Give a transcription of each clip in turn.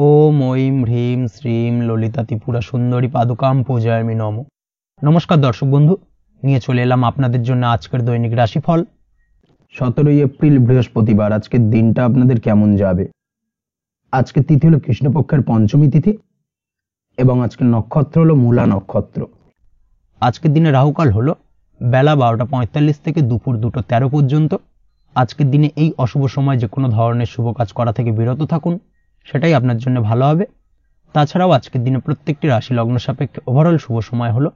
ওম ঐম হ্রিম শ্রীম ললিতা ত্রিপুরা সুন্দরী পাদুকাম পূজায়ামি নমঃ। নমস্কার দর্শক বন্ধু, নিয়ে চলে এলাম আপনাদের জন্য আজকের দৈনিক রাশিফল। 17 এপ্রিল বৃহস্পতিবার। আজকের দিনটা আপনাদের কেমন যাবে? আজকের তিথি হলো কৃষ্ণপক্ষের পঞ্চমী তিথি এবং আজকের নক্ষত্র হলো মূলা নক্ষত্র। আজকের দিনে রাহুকাল হলো বেলা 12টা 45 থেকে দুপুর 2টা 13 পর্যন্ত। আজকের দিনে এই অশুভ সময় যে কোনো ধরনের শুভ কাজ করা থেকে বিরত থাকুন, সেটাই আপনার জন্য ভালো হবে। তাছাড়াও আজকের দিনে প্রত্যেকটি রাশি লগ্ন সাপেক্ষে ওভারঅল শুভ সময় হলো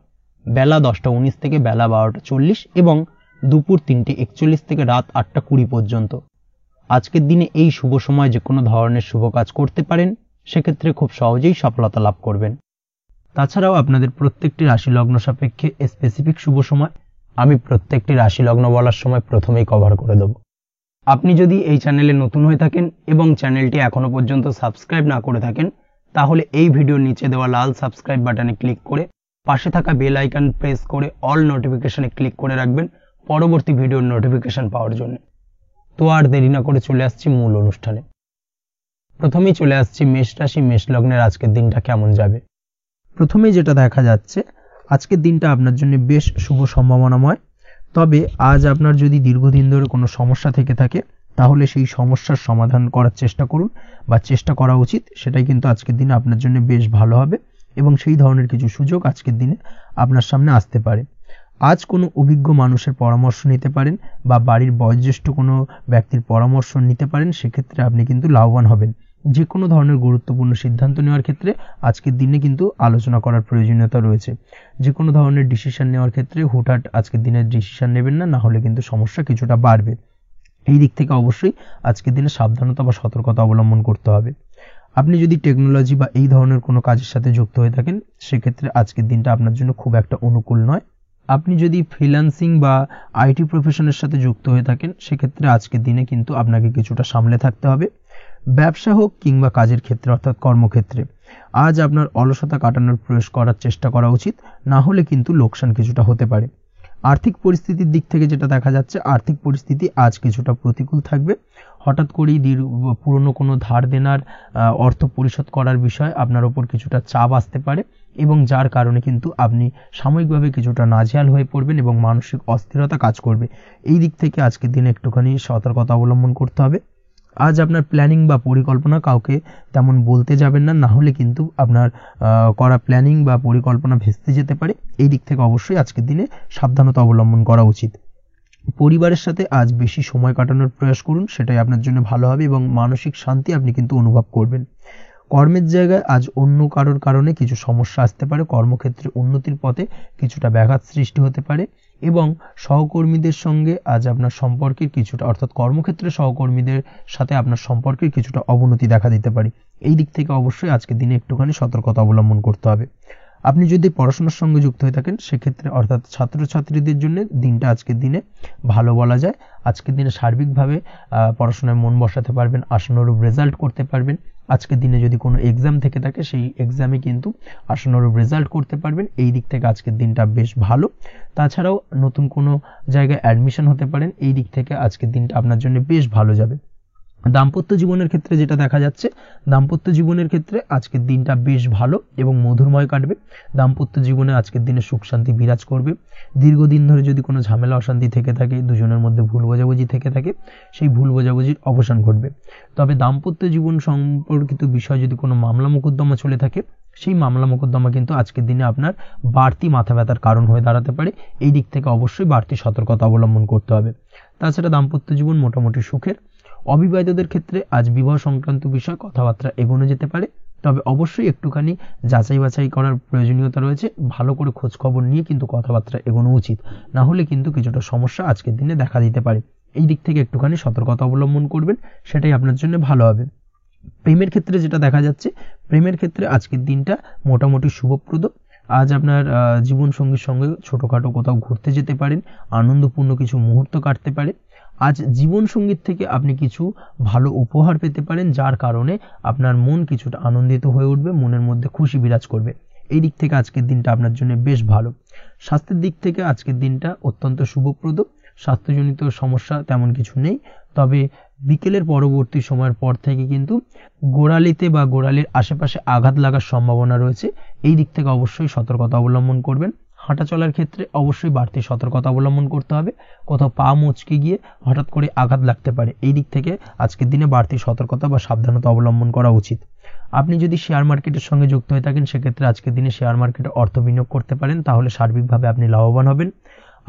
বেলা 10টা 19 থেকে বেলা 12টা 40 এবং দুপুর 3টা 41 থেকে রাত 8টা 20 পর্যন্ত। আজকের দিনে এই শুভ সময় যে কোনো ধরনের শুভ কাজ করতে পারেন, সেক্ষেত্রে খুব সহজেই সফলতা লাভ করবেন। তাছাড়াও আপনাদের প্রত্যেকটি রাশি লগ্ন সাপেক্ষে স্পেসিফিক শুভ সময় আমি প্রত্যেকটি রাশি লগ্ন বলার সময় প্রথমেই কভার করে দেব। আপনি যদি এই চ্যানেলে নতুন হয়ে থাকেন এবং চ্যানেলটি এখনো পর্যন্ত সাবস্ক্রাইব না করে থাকেন, তাহলে এই ভিডিওর নিচে দেওয়া লাল সাবস্ক্রাইব বাটনে ক্লিক করে পাশে থাকা বেল আইকন প্রেস করে অল নোটিফিকেশনে ক্লিক করে রাখবেন পরবর্তী ভিডিওর নোটিফিকেশন পাওয়ার জন্য। তো আর দেরি না করে চলে আসছি মূল অনুষ্ঠানে। প্রথমেই চলে আসছি মেষ রাশি, মেষ লগ্নের আজকের দিনটা কেমন যাবে। প্রথমেই যেটা দেখা যাচ্ছে, আজকের দিনটা আপনার জন্য বেশ শুভ সম্ভাবনাময়। তবে আজ আপনার যদি দীর্ঘদিন ধরে কোনো সমস্যা থেকে থাকে, তাহলে সেই সমস্যার সমাধান করার চেষ্টা করুন বা চেষ্টা করা উচিত। সেটাই কিন্তু আজকের দিনে আপনার জন্য বেশ ভালো হবে এবং সেই ধরনের কিছু সুযোগ আজকের দিনে আপনার সামনে আসতে পারে। আজ কোনো অভিজ্ঞ মানুষের পরামর্শ নিতে পারেন বা বাড়ির বয়োজ্যেষ্ঠ কোনো ব্যক্তির পরামর্শ নিতে পারেন, সেক্ষেত্রে আপনি কিন্তু লাভবান হবেন। যে কোনো ধরনের গুরুত্বপূর্ণ সিদ্ধান্ত নেওয়ার ক্ষেত্রে আজকের দিনে কিন্তু আলোচনা করার প্রয়োজনীয়তা রয়েছে। যে কোনো ধরনের ডিসিশন নেওয়ার ক্ষেত্রে হুটহাট আজকের দিনে ডিসিশন নেবেন না, হলে কিন্তু সমস্যা কিছুটা বাড়বে। এই দিক থেকে অবশ্যই আজকের দিনে সাবধানতা বা সতর্কতা অবলম্বন করতে হবে। আপনি যদি টেকনোলজি বা এই ধরনের কোনো কাজের সাথে যুক্ত হয়ে থাকেন, সেক্ষেত্রে আজকের দিনটা আপনার জন্য খুব একটা অনুকূল নয়। আপনি যদি ফ্রিল্যান্সিং বা আইটি প্রফেশনের সাথে যুক্ত হয়ে থাকেন, সেক্ষেত্রে আজকের দিনে কিন্তু আপনাকে কিছুটা সামলে থাকতে হবে। ব্যবসা হোক কিংবা কাজের ক্ষেত্রে অর্থাৎ কর্মক্ষেত্রে আজ আপনার অলসতা কাটানোর প্রয়াস করার চেষ্টা করা উচিত, না হলে কিন্তু লোকসান কিছুটা হতে পারে। আর্থিক পরিস্থিতির দিক থেকে যেটা দেখা যাচ্ছে, আর্থিক পরিস্থিতি আজ কিছুটা প্রতিকূল থাকবে। হঠাৎ করেই পুরনো কোনো ধার দেনার অর্থ পরিশোধ করার বিষয় আপনার ওপর কিছুটা চাপ আসতে পারে এবং যার কারণে কিন্তু আপনি সাময়িকভাবে কিছুটা নাজেহাল হয়ে পড়বেন এবং মানসিক অস্থিরতা কাজ করবে। এই দিক থেকে আজকের দিনে একটুখানি সতর্কতা অবলম্বন করতে হবে। আজ আপনার প্ল্যানিং বা পরিকল্পনা কাউকে তেমন বলতে যাবেন না, হলে কিন্তু আপনার করা প্ল্যানিং বা পরিকল্পনা ভেস্তে যেতে পারে। এই দিক থেকে অবশ্যই আজকের দিনে সাবধানতা অবলম্বন করা উচিত। পরিবারের সাথে আজ বেশি সময় কাটানোর প্রয়াস করুন, সেটাই আপনার জন্য ভালো হবে এবং মানসিক শান্তি আপনি কিন্তু অনুভব করবেন। কর্মের জায়গায় আজ অন্য কারোর কারণে কিছু সমস্যা আসতে পারে। কর্মক্ষেত্রে উন্নতির পথে কিছুটা ব্যাঘাত সৃষ্টি হতে পারে এবং সহকর্মীদের সঙ্গে আজ আপনার সম্পর্কের কিছুটা অর্থাৎ কর্মক্ষেত্রে সহকর্মীদের সাথে আপনার সম্পর্কের কিছুটা অবনতি দেখা দিতে পারে। এই দিক থেকে অবশ্যই আজকের দিনে একটুখানি সতর্কতা অবলম্বন করতে হবে। আপনি যদি পড়াশোনার সঙ্গে যুক্ত হয়ে থাকেন, সেক্ষেত্রে অর্থাৎ ছাত্রছাত্রীদের জন্য দিনটা আজকের দিনে ভালো বলা যায়। আজকের দিনে সার্বিকভাবে পড়াশোনায় মন বসাতে পারবেন, আশানুরূপ রেজাল্ট করতে পারবেন। আজকের দিনে যদি কোনো এক্সাম থেকে থাকে, সেই এক্সামে কিন্তু আশানুরূপ রেজাল্ট করতে পারবেন। এই দিক থেকে আজকের দিনটা বেশ ভালো। তাছাড়াও নতুন কোনো জায়গায় অ্যাডমিশন হতে পারেন। এই দিক থেকে আজকের দিনটা আপনার জন্য বেশ ভালো যাবে। দাম্পত্য জীবনের ক্ষেত্রে যেটা দেখা যাচ্ছে, দাম্পত্য জীবনের ক্ষেত্রে আজকের দিনটা বেশ ভালো এবং মধুরময় কাটবে। দাম্পত্য জীবনে আজকের দিনে সুখ শান্তি বিরাজ করবে। দীর্ঘদিন ধরে যদি কোনো ঝামেলা অশান্তি থেকে থাকে, দুজনের মধ্যে ভুল বোঝাবুঝি থেকে থাকে, সেই ভুল বোঝাবুঝির অবসান ঘটবে। তবে দাম্পত্য জীবন সম্পর্কিত বিষয় যদি কোনো মামলা মোকদ্দমা চলে থাকে, সেই মামলা মোকদ্দমা কিন্তু আজকের দিনে আপনার বাড়তি মাথা ব্যথার কারণ হয়ে দাঁড়াতে পারে। এই দিক থেকে অবশ্যই বাড়তি সতর্কতা অবলম্বন করতে হবে। তাছাড়া দাম্পত্য জীবন মোটামুটি সুখের। অবিবাহিতদের ক্ষেত্রে আজ বিবাহ সংক্রান্ত বিষয় কথাবার্তা এগোনো যেতে পারে, তবে অবশ্যই একটুখানি যাচাই বাছাই করার প্রয়োজনীয়তা রয়েছে। ভালো করে খোঁজ খবর নিয়ে কিন্তু কথাবার্তা এগোনো উচিত, না হলে কিন্তু কিছুটা সমস্যা আজকের দিনে দেখা দিতে পারে। এই দিক থেকে একটুখানি সতর্কতা অবলম্বন করবেন, সেটাই আপনার জন্য ভালো হবে। প্রেমের ক্ষেত্রে যেটা দেখা যাচ্ছে, প্রেমের ক্ষেত্রে আজকের দিনটা মোটামুটি শুভপ্রদ। আজ আপনার জীবন সঙ্গীর সঙ্গে ছোটখাটো কোথাও ঘুরতে যেতে পারেন, আনন্দপূর্ণ কিছু মুহূর্ত কাটতে পারে। আজ জীবন সঙ্গীত থেকে আপনি কিছু ভালো উপহার পেতে পারেন, যার কারণে আপনার মন কিছুটা আনন্দিত হয়ে উঠবে, মনের মধ্যে খুশি বিরাজ করবে। এই দিক থেকে আজকের দিনটা আপনার জন্য বেশ ভালো। স্বাস্থ্যের দিক থেকে আজকের দিনটা অত্যন্ত শুভপ্রদ। স্বাস্থ্যজনিত সমস্যা তেমন কিছু নেই, তবে বিকেলের পরবর্তী সময়ের পর থেকে কিন্তু গোড়ালিতে বা গোড়ালির আশেপাশে আঘাত লাগার সম্ভাবনা রয়েছে। এই দিক থেকে অবশ্যই সতর্কতা অবলম্বন করবেন। হাঁটা চলার ক্ষেত্রে অবশ্যই বাড়তি সতর্কতা অবলম্বন করতে হবে। কোথাও পা মুচকে গিয়ে হঠাৎ করে আঘাত লাগতে পারে, এই দিক থেকে আজকের দিনে বাড়তি সতর্কতা বা সাবধানতা অবলম্বন করা উচিত। আপনি যদি শেয়ার মার্কেটের সঙ্গে যুক্ত হয়ে থাকেন, সেক্ষেত্রে আজকের দিনে শেয়ার মার্কেটে অর্থ বিনিয়োগ করতে পারেন, তাহলে সার্বিকভাবে আপনি লাভবান হবেন।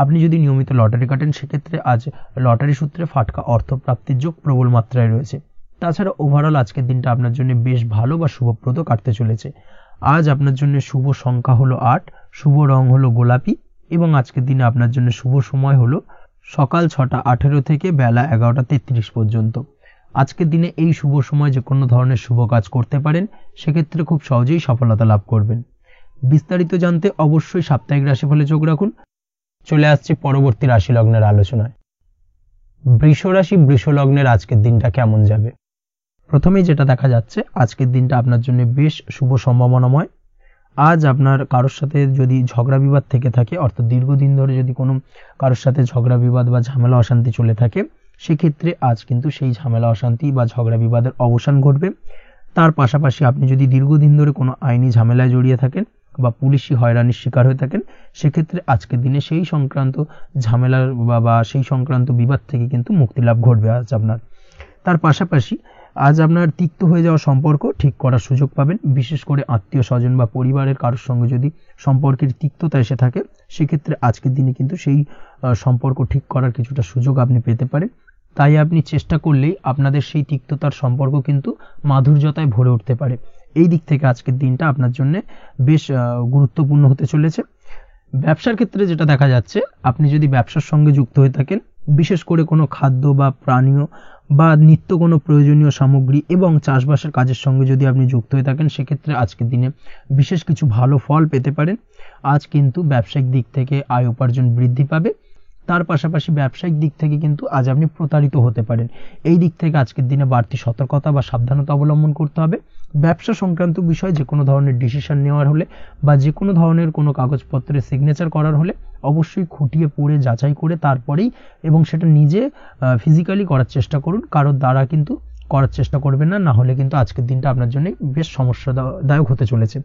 আপনি যদি নিয়মিত লটারি কাটেন, সেক্ষেত্রে আজ লটারি সূত্রে ফাটকা অর্থ প্রাপ্তির যোগ প্রবল মাত্রায় রয়েছে। তাছাড়া ওভারঅল আজকের দিনটা আপনার জন্য বেশ ভালো বা শুভপ্রদ কাটতে চলেছে। আজ আপনার জন্য শুভ সংখ্যা হলো 8, শুভ রং হলো গোলাপি এবং আজকের দিনে আপনার জন্য শুভ সময় হলো সকাল 6:18 থেকে বেলা 11:33 পর্যন্ত। আজকের দিনে এই শুভ সময় যে কোনো ধরনের শুভ কাজ করতে পারেন, সেক্ষেত্রে খুব সহজেই সফলতা লাভ করবেন। বিস্তারিত জানতে অবশ্যই সাপ্তাহিক রাশিফলে চোখ রাখুন। চলে আসছে পরবর্তী রাশি লগ্নের আলোচনায়। বৃষ রাশি, বৃষ লগ্নের আজকের দিনটা কেমন যাবে? প্রথমেই যেটা দেখা যাচ্ছে, আজকের দিনটা আপনার জন্য বেশ শুভ সম্ভাবনাময়। আজ আপনার কারোর সাথে যদি ঝগড়া বিবাদ থেকে থাকে, অর্থাৎ দীর্ঘদিন ধরে যদি কোনো কারোর সাথে ঝগড়া বিবাদ বা ঝামেলা অশান্তি চলে থাকে, সেক্ষেত্রে আজ কিন্তু সেই ঝামেলা অশান্তি বা ঝগড়া বিবাদের অবসান ঘটবে। তার পাশাপাশি আপনি যদি দীর্ঘদিন ধরে কোনো আইনি ঝামেলায় জড়িয়ে থাকেন বা পুলিশি হয়রানির শিকার হয়ে থাকেন, সেক্ষেত্রে আজকের দিনে সেই সংক্রান্ত ঝামেলার বা সেই সংক্রান্ত বিবাদ থেকে কিন্তু মুক্তি লাভ ঘটবে আজ আপনার। তার পাশাপাশি আজ আপনার তিক্ত হয়ে যাওয়া সম্পর্ক ঠিক করার সুযোগ পাবেন। বিশেষ করে আত্মীয় স্বজন বা পরিবারের কারোর সঙ্গে যদি সম্পর্কের তিক্ততা এসে থাকে, সেক্ষেত্রে আজকের দিনে কিন্তু সেই সম্পর্ক ঠিক করার কিছুটা সুযোগ আপনি পেতে পারেন। তাই আপনি চেষ্টা করলেই আপনাদের সেই তিক্ততার সম্পর্ক কিন্তু মাধুর্যতায় ভরে উঠতে পারে। এই দিক থেকে আজকের দিনটা আপনার জন্য বেশ গুরুত্বপূর্ণ হতে চলেছে। ব্যবসার ক্ষেত্রে যেটা দেখা যাচ্ছে, আপনি যদি ব্যবসার সঙ্গে যুক্ত হয়ে থাকেন, বিশেষ করে কোনো খাদ্য বা পানীয় বা নিত্য কোনো প্রয়োজনীয় সামগ্রী এবং চাষবাসের কাজের সঙ্গে যদি আপনি যুক্ত হয়ে থাকেন, সেক্ষেত্রে আজকের দিনে বিশেষ কিছু ভালো ফল পেতে পারেন। আজ কিন্তু ব্যবসায়িক দিক থেকে আয় উপার্জন বৃদ্ধি পাবে। তার পাশাপাশি ব্যবসায়িক দিক থেকে কিন্তু আজ আপনি প্রতারিত হতে পারেন। এই দিক থেকে আজকের দিনে বাড়তি সতর্কতা বা সাবধানতা অবলম্বন করতে হবে। ব্যবসা সংক্রান্ত বিষয়ে যে কোনো ধরনের ডিসিশন নেওয়ার হলে বা যে কোনো ধরনের কোনো কাগজপত্রে সিগনেচার করার হলে অবশ্যই খুঁটিয়ে পড়ে যাচাই করে তারপরেই, এবং সেটা নিজে ফিজিক্যালি করার চেষ্টা করুন, কারোর দ্বারা কিন্তু করার চেষ্টা করবেন না, না হলে কিন্তু আজকের দিনটা আপনার জন্য বেশ সমস্যাদায়ক হতে চলেছে।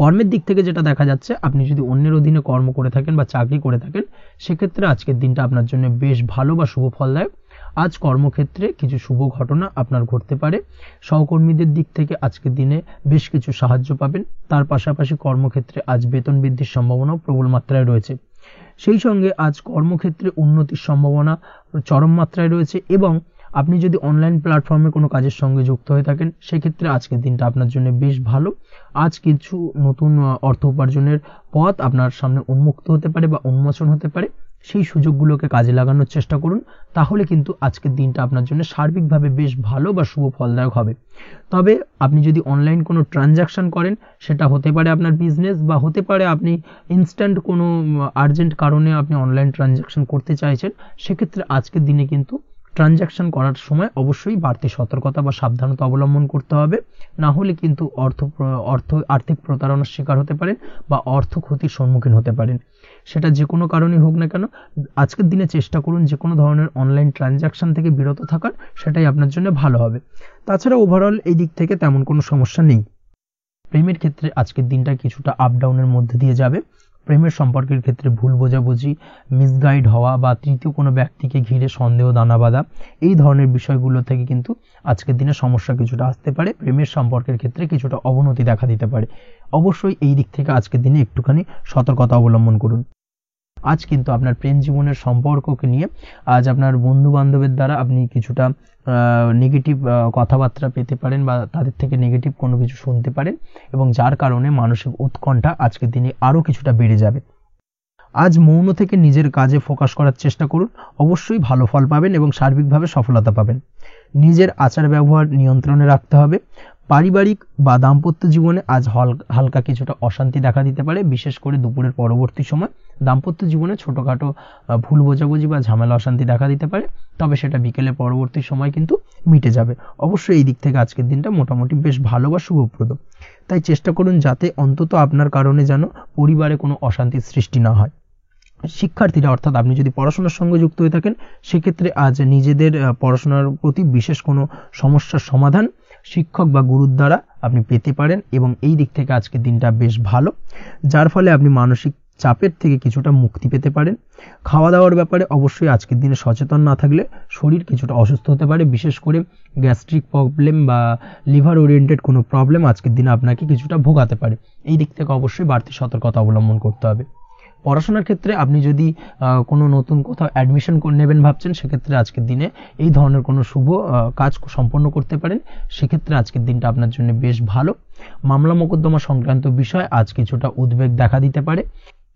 কর্মের দিক থেকে যেটা দেখা যাচ্ছে, আপনি যদি অন্যের অধীনে কর্ম করে থাকেন বা চাকরি করে থাকেন, সেক্ষেত্রে আজকের দিনটা আপনার জন্য বেশ ভালো বা শুভ ফলদায়ক। আজ কর্মক্ষেত্রে কিছু শুভ ঘটনা আপনার ঘটতে পারে। সহকর্মীদের দিক থেকে আজকের দিনে বেশ কিছু সাহায্য পাবেন। তার পাশাপাশি কর্মক্ষেত্রে আজ বেতন বৃদ্ধির সম্ভাবনাও প্রবল মাত্রায় রয়েছে। সেই সঙ্গে আজ কর্মক্ষেত্রে উন্নতির সম্ভাবনা চরম মাত্রায় রয়েছে। এবং আপনি যদি অনলাইন প্ল্যাটফর্মে কোনো কাজের সঙ্গে যুক্ত হয়ে থাকেন, সেক্ষেত্রে আজকের দিনটা আপনার জন্য বেশ ভালো। আজ কিছু নতুন অর্থ উপার্জনের পথ আপনার সামনে উন্মুক্ত হতে পারে বা উন্মোচন হতে পারে। সেই সুযোগগুলোকে কাজে লাগানোর চেষ্টা করুন, তাহলে কিন্তু আজকের দিনটা আপনার জন্য সার্বিকভাবে বেশ ভালো বা শুভ ফলদায়ক হবে। তবে আপনি যদি অনলাইন কোনো ট্রানজাকশন করেন, সেটা হতে পারে আপনার বিজনেস বা হতে পারে আপনি ইনস্ট্যান্ট কোনো আর্জেন্ট কারণে আপনি অনলাইন ট্রানজাকশন করতে চাইছেন, সেক্ষেত্রে আজকের দিনে কিন্তু ট্রানজাকশন করার সময় অবশ্যই বাড়তি সতর্কতা বা সাবধানতা অবলম্বন করতে হবে, না হলে কিন্তু আর্থিক প্রতারণার শিকার হতে পারেন বা অর্থ ক্ষতির সম্মুখীন হতে পারেন। সেটা যে কোনো কারণেই হোক না কেন, আজকের দিনে চেষ্টা করুন যে কোনো ধরনের অনলাইন ট্রানজাকশন থেকে বিরত থাকার, সেটাই আপনার জন্য ভালো হবে। তাছাড়া ওভারঅল এই দিক থেকে তেমন কোনো সমস্যা নেই। প্রেমের ক্ষেত্রে আজকের দিনটা কিছুটা আপ ডাউনের মধ্যে দিয়ে যাবে। প্রেমের সম্পর্কের ক্ষেত্রে ভুল বোঝাবুঝি, মিসগাইড হওয়া বা তৃতীয় কোনো ব্যক্তিকে ঘিরে সন্দেহ দানা বাঁধা, এই ধরনের বিষয়গুলো থেকে কিন্তু আজকের দিনে সমস্যা কিছুটা আসতে পারে। প্রেমের সম্পর্কের ক্ষেত্রে কিছুটা অবনতি দেখা দিতে পারে। অবশ্যই এই দিক থেকে আজকের দিনে একটুখানি সতর্কতা অবলম্বন করুন। আজ কিন্তু আপনার প্রেম জীবনের সম্পর্ককে নিয়ে আজ আপনার বন্ধু বান্ধবের দ্বারা আপনি কিছুটা নেগেটিভ কথাবার্তা পেতে পারেন বা তাদের থেকে নেগেটিভ কোনো কিছু শুনতে পারেন, এবং যার কারণে মানসিক উৎকণ্ঠা আজকের দিনে আরও কিছুটা বেড়ে যাবে। আজ মৌন থেকে নিজের কাজে ফোকাস করার চেষ্টা করুন, অবশ্যই ভালো ফল পাবেন এবং সার্বিকভাবে সফলতা পাবেন। নিজের আচার ব্যবহার নিয়ন্ত্রণে রাখতে হবে। পারিবারিক বা দাম্পত্য জীবনে আজ হালকা কিছুটা অশান্তি দেখা দিতে পারে, বিশেষ করে দুপুরের পরবর্তী সময় দাম্পত্য জীবনে ছোটোখাটো ভুল বোঝাবুঝি বা ঝামেলা অশান্তি দেখা দিতে পারে, তবে সেটা বিকেলের পরবর্তী সময় কিন্তু মিটে যাবে। অবশ্যই এই দিক থেকে আজকের দিনটা মোটামুটি বেশ ভালো বা শুভপ্রদ। তাই চেষ্টা করুন যাতে অন্তত আপনার কারণে যেন পরিবারে কোনো অশান্তির সৃষ্টি না হয়। শিক্ষার্থীরা অর্থাৎ আপনি যদি পড়াশোনার সঙ্গে যুক্ত হয়ে থাকেন সেক্ষেত্রে আজ নিজেদের পড়াশোনার প্রতি বিশেষ কোনো সমস্যার সমাধান শিক্ষক বা গুরুর দ্বারা আপনি পেতে পারেন এবং এই দিক থেকে আজকের দিনটা বেশ ভালো, যার ফলে আপনি মানসিক চাপের থেকে কিছুটা মুক্তি পেতে পারেন। খাওয়া দাওয়ার ব্যাপারে অবশ্যই আজকের দিনে সচেতন না থাকলে শরীর কিছুটা অসুস্থ হতে পারে, বিশেষ করে গ্যাস্ট্রিক প্রবলেম বা লিভার ওরিয়েন্টেড কোনো প্রবলেম আজকের দিনে আপনাকে কিছুটা ভোগাতে পারে। এই দিক থেকে অবশ্যই বাড়তি সতর্কতা অবলম্বন করতে হবে। পড়াশোনার ক্ষেত্রে আপনি যদি কোনো নতুন কোথাও অ্যাডমিশন নেবেন ভাবছেন, সেক্ষেত্রে আজকের দিনে এই ধরনের কোনো শুভ কাজ সম্পন্ন করতে পারেন, সেক্ষেত্রে আজকের দিনটা আপনার জন্য বেশ ভালো। মামলা মোকদ্দমা সংক্রান্ত বিষয় আজ কিছুটা উদ্বেগ দেখা দিতে পারে,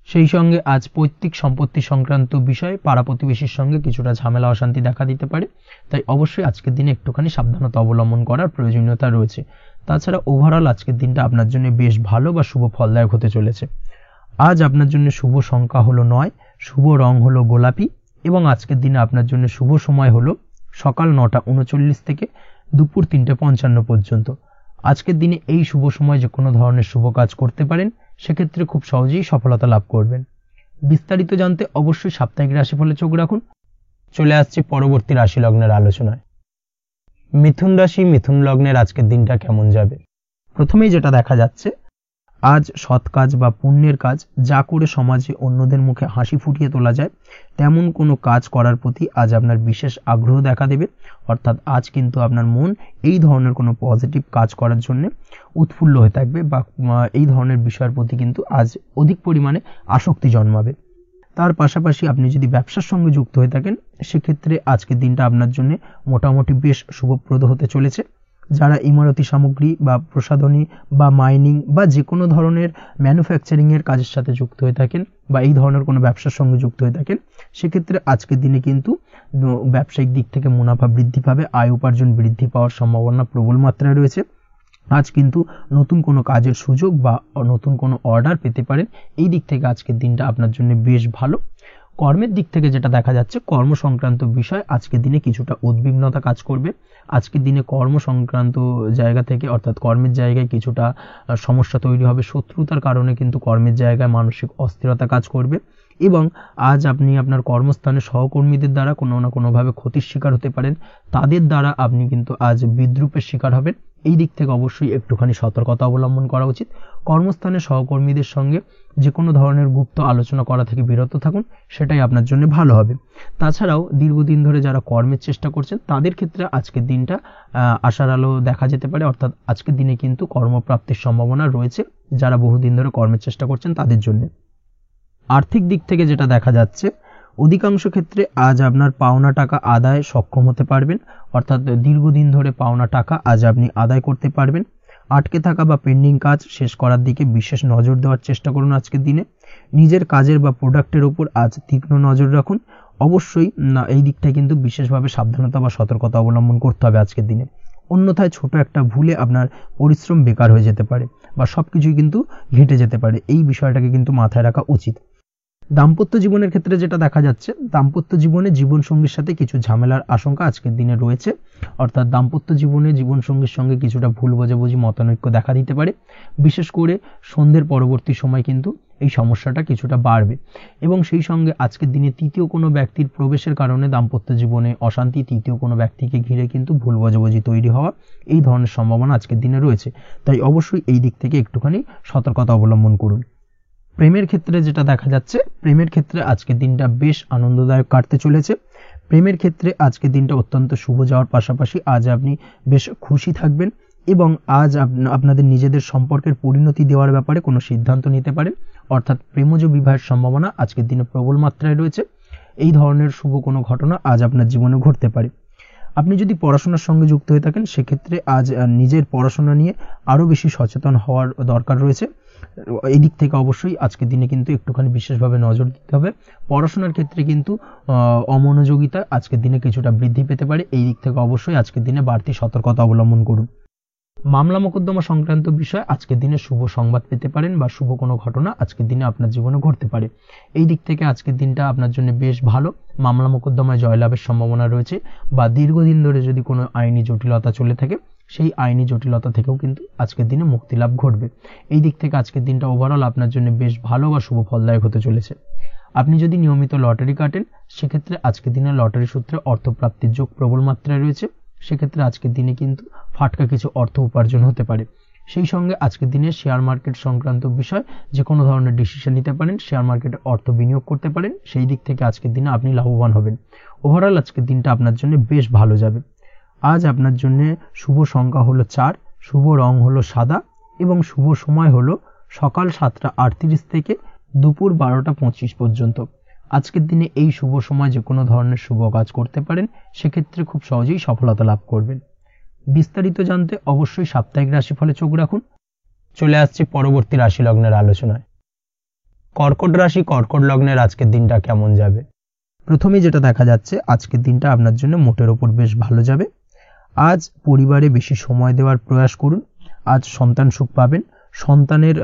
সেই সঙ্গে আজ পৈতৃক সম্পত্তি সংক্রান্ত বিষয়ে পাড়া প্রতিবেশীর সঙ্গে কিছুটা ঝামেলা অশান্তি দেখা দিতে পারে, তাই অবশ্যই আজকের দিনে একটুখানি সাবধানতা অবলম্বন করার প্রয়োজনীয়তা রয়েছে। তাছাড়া ওভারঅল আজকের দিনটা আপনার জন্য বেশ ভালো বা শুভ ফলদায়ক হতে চলেছে। আজ আপনার জন্য শুভ সংখ্যা হলো 9, শুভ রং হলো গোলাপি এবং আজকের দিনে আপনার জন্য শুভ সময় হলো সকাল 9:39 থেকে দুপুর 3:55 পর্যন্ত। আজকের দিনে এই শুভ সময় যে কোনো ধরনের শুভ কাজ করতে পারেন, সেক্ষেত্রে খুব সহজেই সফলতা লাভ করবেন। বিস্তারিত জানতে অবশ্যই সাপ্তাহিক রাশিফলে চোখ রাখুন। চলে আসছে পরবর্তী রাশি লগ্নের আলোচনায়। মিথুন রাশি, মিথুন লগ্নের আজকের দিনটা কেমন যাবে? প্রথমেই যেটা দেখা যাচ্ছে, আজ সৎ কাজ বা পুণ্যের কাজ যা করে সমাজে অন্যদের মুখে হাসি ফুটিয়ে তোলা যায় তেমন কোনো কাজ করার প্রতি আজ আপনার বিশেষ আগ্রহ দেখা দেবে, অর্থাৎ আজ কিন্তু আপনার মন এই ধরনের কোনো পজিটিভ কাজ করার জন্য উৎফুল্ল হয়ে থাকবে বা এই ধরনের বিষয়ের প্রতি কিন্তু আজ অধিক পরিমাণে আসক্তি জন্মাবে। তার পাশাপাশি আপনি যদি ব্যবসার সঙ্গে যুক্ত হয়ে থাকেন, সেক্ষেত্রে আজকের দিনটা আপনার জন্য মোটামুটি বেশ শুভপ্রদ হতে চলেছে। যারা ইমারতি সামগ্রী বা প্রসাধনী বা মাইনিং বা যে কোনো ধরনের ম্যানুফ্যাকচারিংয়ের কাজের সাথে যুক্ত হয়ে থাকেন বা এই ধরনের কোনো ব্যবসার সঙ্গে যুক্ত হয়ে থাকেন, সেক্ষেত্রে আজকের দিনে কিন্তু ব্যবসায়িক দিক থেকে মুনাফা বৃদ্ধি পাবে, আয় উপার্জন বৃদ্ধি পাওয়ার সম্ভাবনা প্রবল মাত্রায় রয়েছে। আজ কিন্তু নতুন কোনো কাজের সুযোগ বা নতুন কোনো অর্ডার পেতে পারেন, এই দিক থেকে আজকের দিনটা আপনার জন্য বেশ ভালো। কর্মের দিক থেকে যেটা দেখা যাচ্ছে, কর্ম সংক্রান্ত বিষয় আজকের দিনে কিছুটা উদ্বিগ্নতা কাজ করবে। আজকের দিনে কর্ম সংক্রান্ত জায়গা থেকে অর্থাৎ কর্মের জায়গায় কিছুটা সমস্যা তৈরি হবে, শত্রুতার কারণে কিন্তু কর্মের জায়গায় মানসিক অস্থিরতা কাজ করবে এবং আজ আপনি আপনার কর্মস্থানে সহকর্মীদের দ্বারা কোনো না কোনোভাবে ক্ষতির শিকার হতে পারেন, তাদের দ্বারা আপনি কিন্তু আজ বিদ্রূপের শিকার হবেন। এই দিক থেকে অবশ্যই একটুখানি সতর্কতা অবলম্বন করা উচিত। কর্মস্থানে সহকর্মীদের সঙ্গে যে কোনো ধরনের গুপ্ত আলোচনা করা থেকে বিরত থাকুন, সেটাই আপনার জন্য ভালো হবে। তাছাড়াও দীর্ঘদিন ধরে যারা কর্মের চেষ্টা করছেন তাদের ক্ষেত্রে আজকের দিনটা আশার আলো দেখা যেতে পারে, অর্থাৎ আজকের দিনে কিন্তু কর্মপ্রাপ্তির সম্ভাবনা রয়েছে যারা বহুদিন ধরে কর্মের চেষ্টা করছেন তাদের জন্য। আর্থিক দিক থেকে যেটা দেখা যাচ্ছে, অধিকাংশ ক্ষেত্রে আজ আপনার পাওনা টাকা আদায় সক্ষম হতে পারবেন, অর্থাৎ দীর্ঘদিন ধরে পাওনা টাকা আজ আপনি আদায় করতে পারবেন। আটকে থাকা বা পেন্ডিং কাজ শেষ করার দিকে বিশেষ নজর দেওয়ার চেষ্টা করুন আজকের দিনে। নিজের কাজের বা প্রোডাক্টের উপর আজ তীক্ষ্ণ নজর রাখুন। অবশ্যই এই দিকটা কিন্তু বিশেষভাবে সাবধানতা বা সতর্কতা অবলম্বন করতে হবে আজকের দিনে, অন্যথায় ছোট একটা ভুলে আপনার পরিশ্রম বেকার হয়ে যেতে পারে বা সবকিছুই কিন্তু ঘেটে যেতে পারে, এই বিষয়টাকে কিন্তু মাথায় রাখা উচিত। দাম্পত্য জীবনের ক্ষেত্রে যেটা দেখা যাচ্ছে, দাম্পত্য জীবনে জীবনসঙ্গীর সাথে কিছু ঝামেলার আশঙ্কা আজকের দিনে রয়েছে, অর্থাৎ দাম্পত্য জীবনে জীবনসঙ্গীর সঙ্গে কিছুটা ভুল বোঝাবুঝি মতানৈক্য দেখা দিতে পারে। বিশেষ করে সন্ধ্যের পরবর্তী সময় কিন্তু এই সমস্যাটা কিছুটা বাড়বে এবং সেই সঙ্গে আজকের দিনে তৃতীয় কোনো ব্যক্তির প্রবেশের কারণে দাম্পত্য জীবনে অশান্তি, তৃতীয় কোনো ব্যক্তিকে ঘিরে কিন্তু ভুল বোঝাবুঝি তৈরি হওয়া, এই ধরনের সম্ভাবনা আজকের দিনে রয়েছে। তাই অবশ্যই এই দিক থেকে একটুখানি সতর্কতা অবলম্বন করুন। প্রেমের ক্ষেত্রে যেটা দেখা যাচ্ছে, প্রেমের ক্ষেত্রে আজকের দিনটা বেশ আনন্দদায়ক কাটতে চলেছে। প্রেমের ক্ষেত্রে আজকের দিনটা অত্যন্ত শুভ যাওয়ার পাশাপাশি আজ আপনি বেশ খুশি থাকবেন এবং আজ আপনাদের নিজেদের সম্পর্কের পরিণতি দেওয়ার ব্যাপারে কোনো সিদ্ধান্ত নিতে পারেন, অর্থাৎ প্রেমজ বিবাহের সম্ভাবনা আজকের দিনে প্রবল মাত্রায় রয়েছে। এই ধরনের শুভ কোনো ঘটনা আজ আপনার জীবনে ঘটতে পারে। আপনি যদি পড়াশোনার সঙ্গে যুক্ত হয়ে থাকেন, সেক্ষেত্রে আজ নিজের পড়াশোনা নিয়ে আরও বেশি সচেতন হওয়ার দরকার রয়েছে। এই দিক থেকে অবশ্যই আজকের দিনে কিন্তু একটুখানি বিশেষভাবে নজর দিতে হবে। পড়াশোনার ক্ষেত্রে কিন্তু অমনোযোগিতা আজকের দিনে কিছুটা বৃদ্ধি পেতে পারে, এই দিক থেকে অবশ্যই আজকের দিনে বাড়তি সতর্কতা অবলম্বন করুন। মামলা মোকদ্দমা সংক্রান্ত বিষয় আজকের দিনে শুভ সংবাদ পেতে পারেন বা শুভ কোনো ঘটনা আজকের দিনে আপনার জীবনে ঘটতে পারে, এই দিক থেকে আজকের দিনটা আপনার জন্য বেশ ভালো। মামলা মোকদ্দমায় জয়লাভের সম্ভাবনা রয়েছে বা দীর্ঘদিন ধরে যদি কোনো আইনি জটিলতা চলে থাকে, সেই আইনি জটিলতা থেকেও কিন্তু আজকের দিনে মুক্তি লাভ ঘটবে। এই দিক থেকে আজকের দিনটা ওভারঅল আপনার জন্য বেশ ভালো বা শুভ ফলদায়ক হতে চলেছে। আপনি যদি নিয়মিত লটারি কাটেন সেক্ষেত্রে আজকের দিনে লটারি সূত্রে অর্থপ্রাপ্তির যোগ প্রবল মাত্রায় রয়েছে। সেক্ষেত্রে আজকের দিনে কিন্তু ফাটকা কিছু অর্থ উপার্জন হতে পারে। সেই সঙ্গে আজকের দিনে শেয়ার মার্কেট সংক্রান্ত বিষয় যে কোনো ধরনের ডিসিশন নিতে পারেন, শেয়ার মার্কেটে অর্থ বিনিয়োগ করতে পারেন, সেই দিক থেকে আজকের দিনে আপনি লাভবান হবেন। ওভারঅল আজকের দিনটা আপনার জন্য বেশ ভালো যাবে। আজ আপনার জন্য শুভ সংখ্যা হলো 4, শুভ রং হলো সাদা এবং শুভ সময় হলো সকাল 7টা 38 থেকে দুপুর 12টা 25 পর্যন্ত। আজকের দিনে এই শুভ সময় যে কোনো ধরনের শুভ কাজ করতে পারেন, সেক্ষেত্রে খুব সহজেই সফলতা লাভ করবেন। বিস্তারিত জানতে অবশ্যই সাপ্তাহিক রাশিফলে চোখ রাখুন। চলে আসছে পরবর্তী রাশি লগ্নের আলোচনায়। কর্কট রাশি, কর্কট লগ্নের আজকের দিনটা কেমন যাবে? প্রথমেই যেটা দেখা যাচ্ছে আজকের দিনটা আপনার জন্য মোটের ওপর বেশ ভালো যাবে। আজ পরিবারে বেশি সময় দেওয়ার প্রয়াস করুন। আজ সন্তান সুখ পাবেন। সন্তানের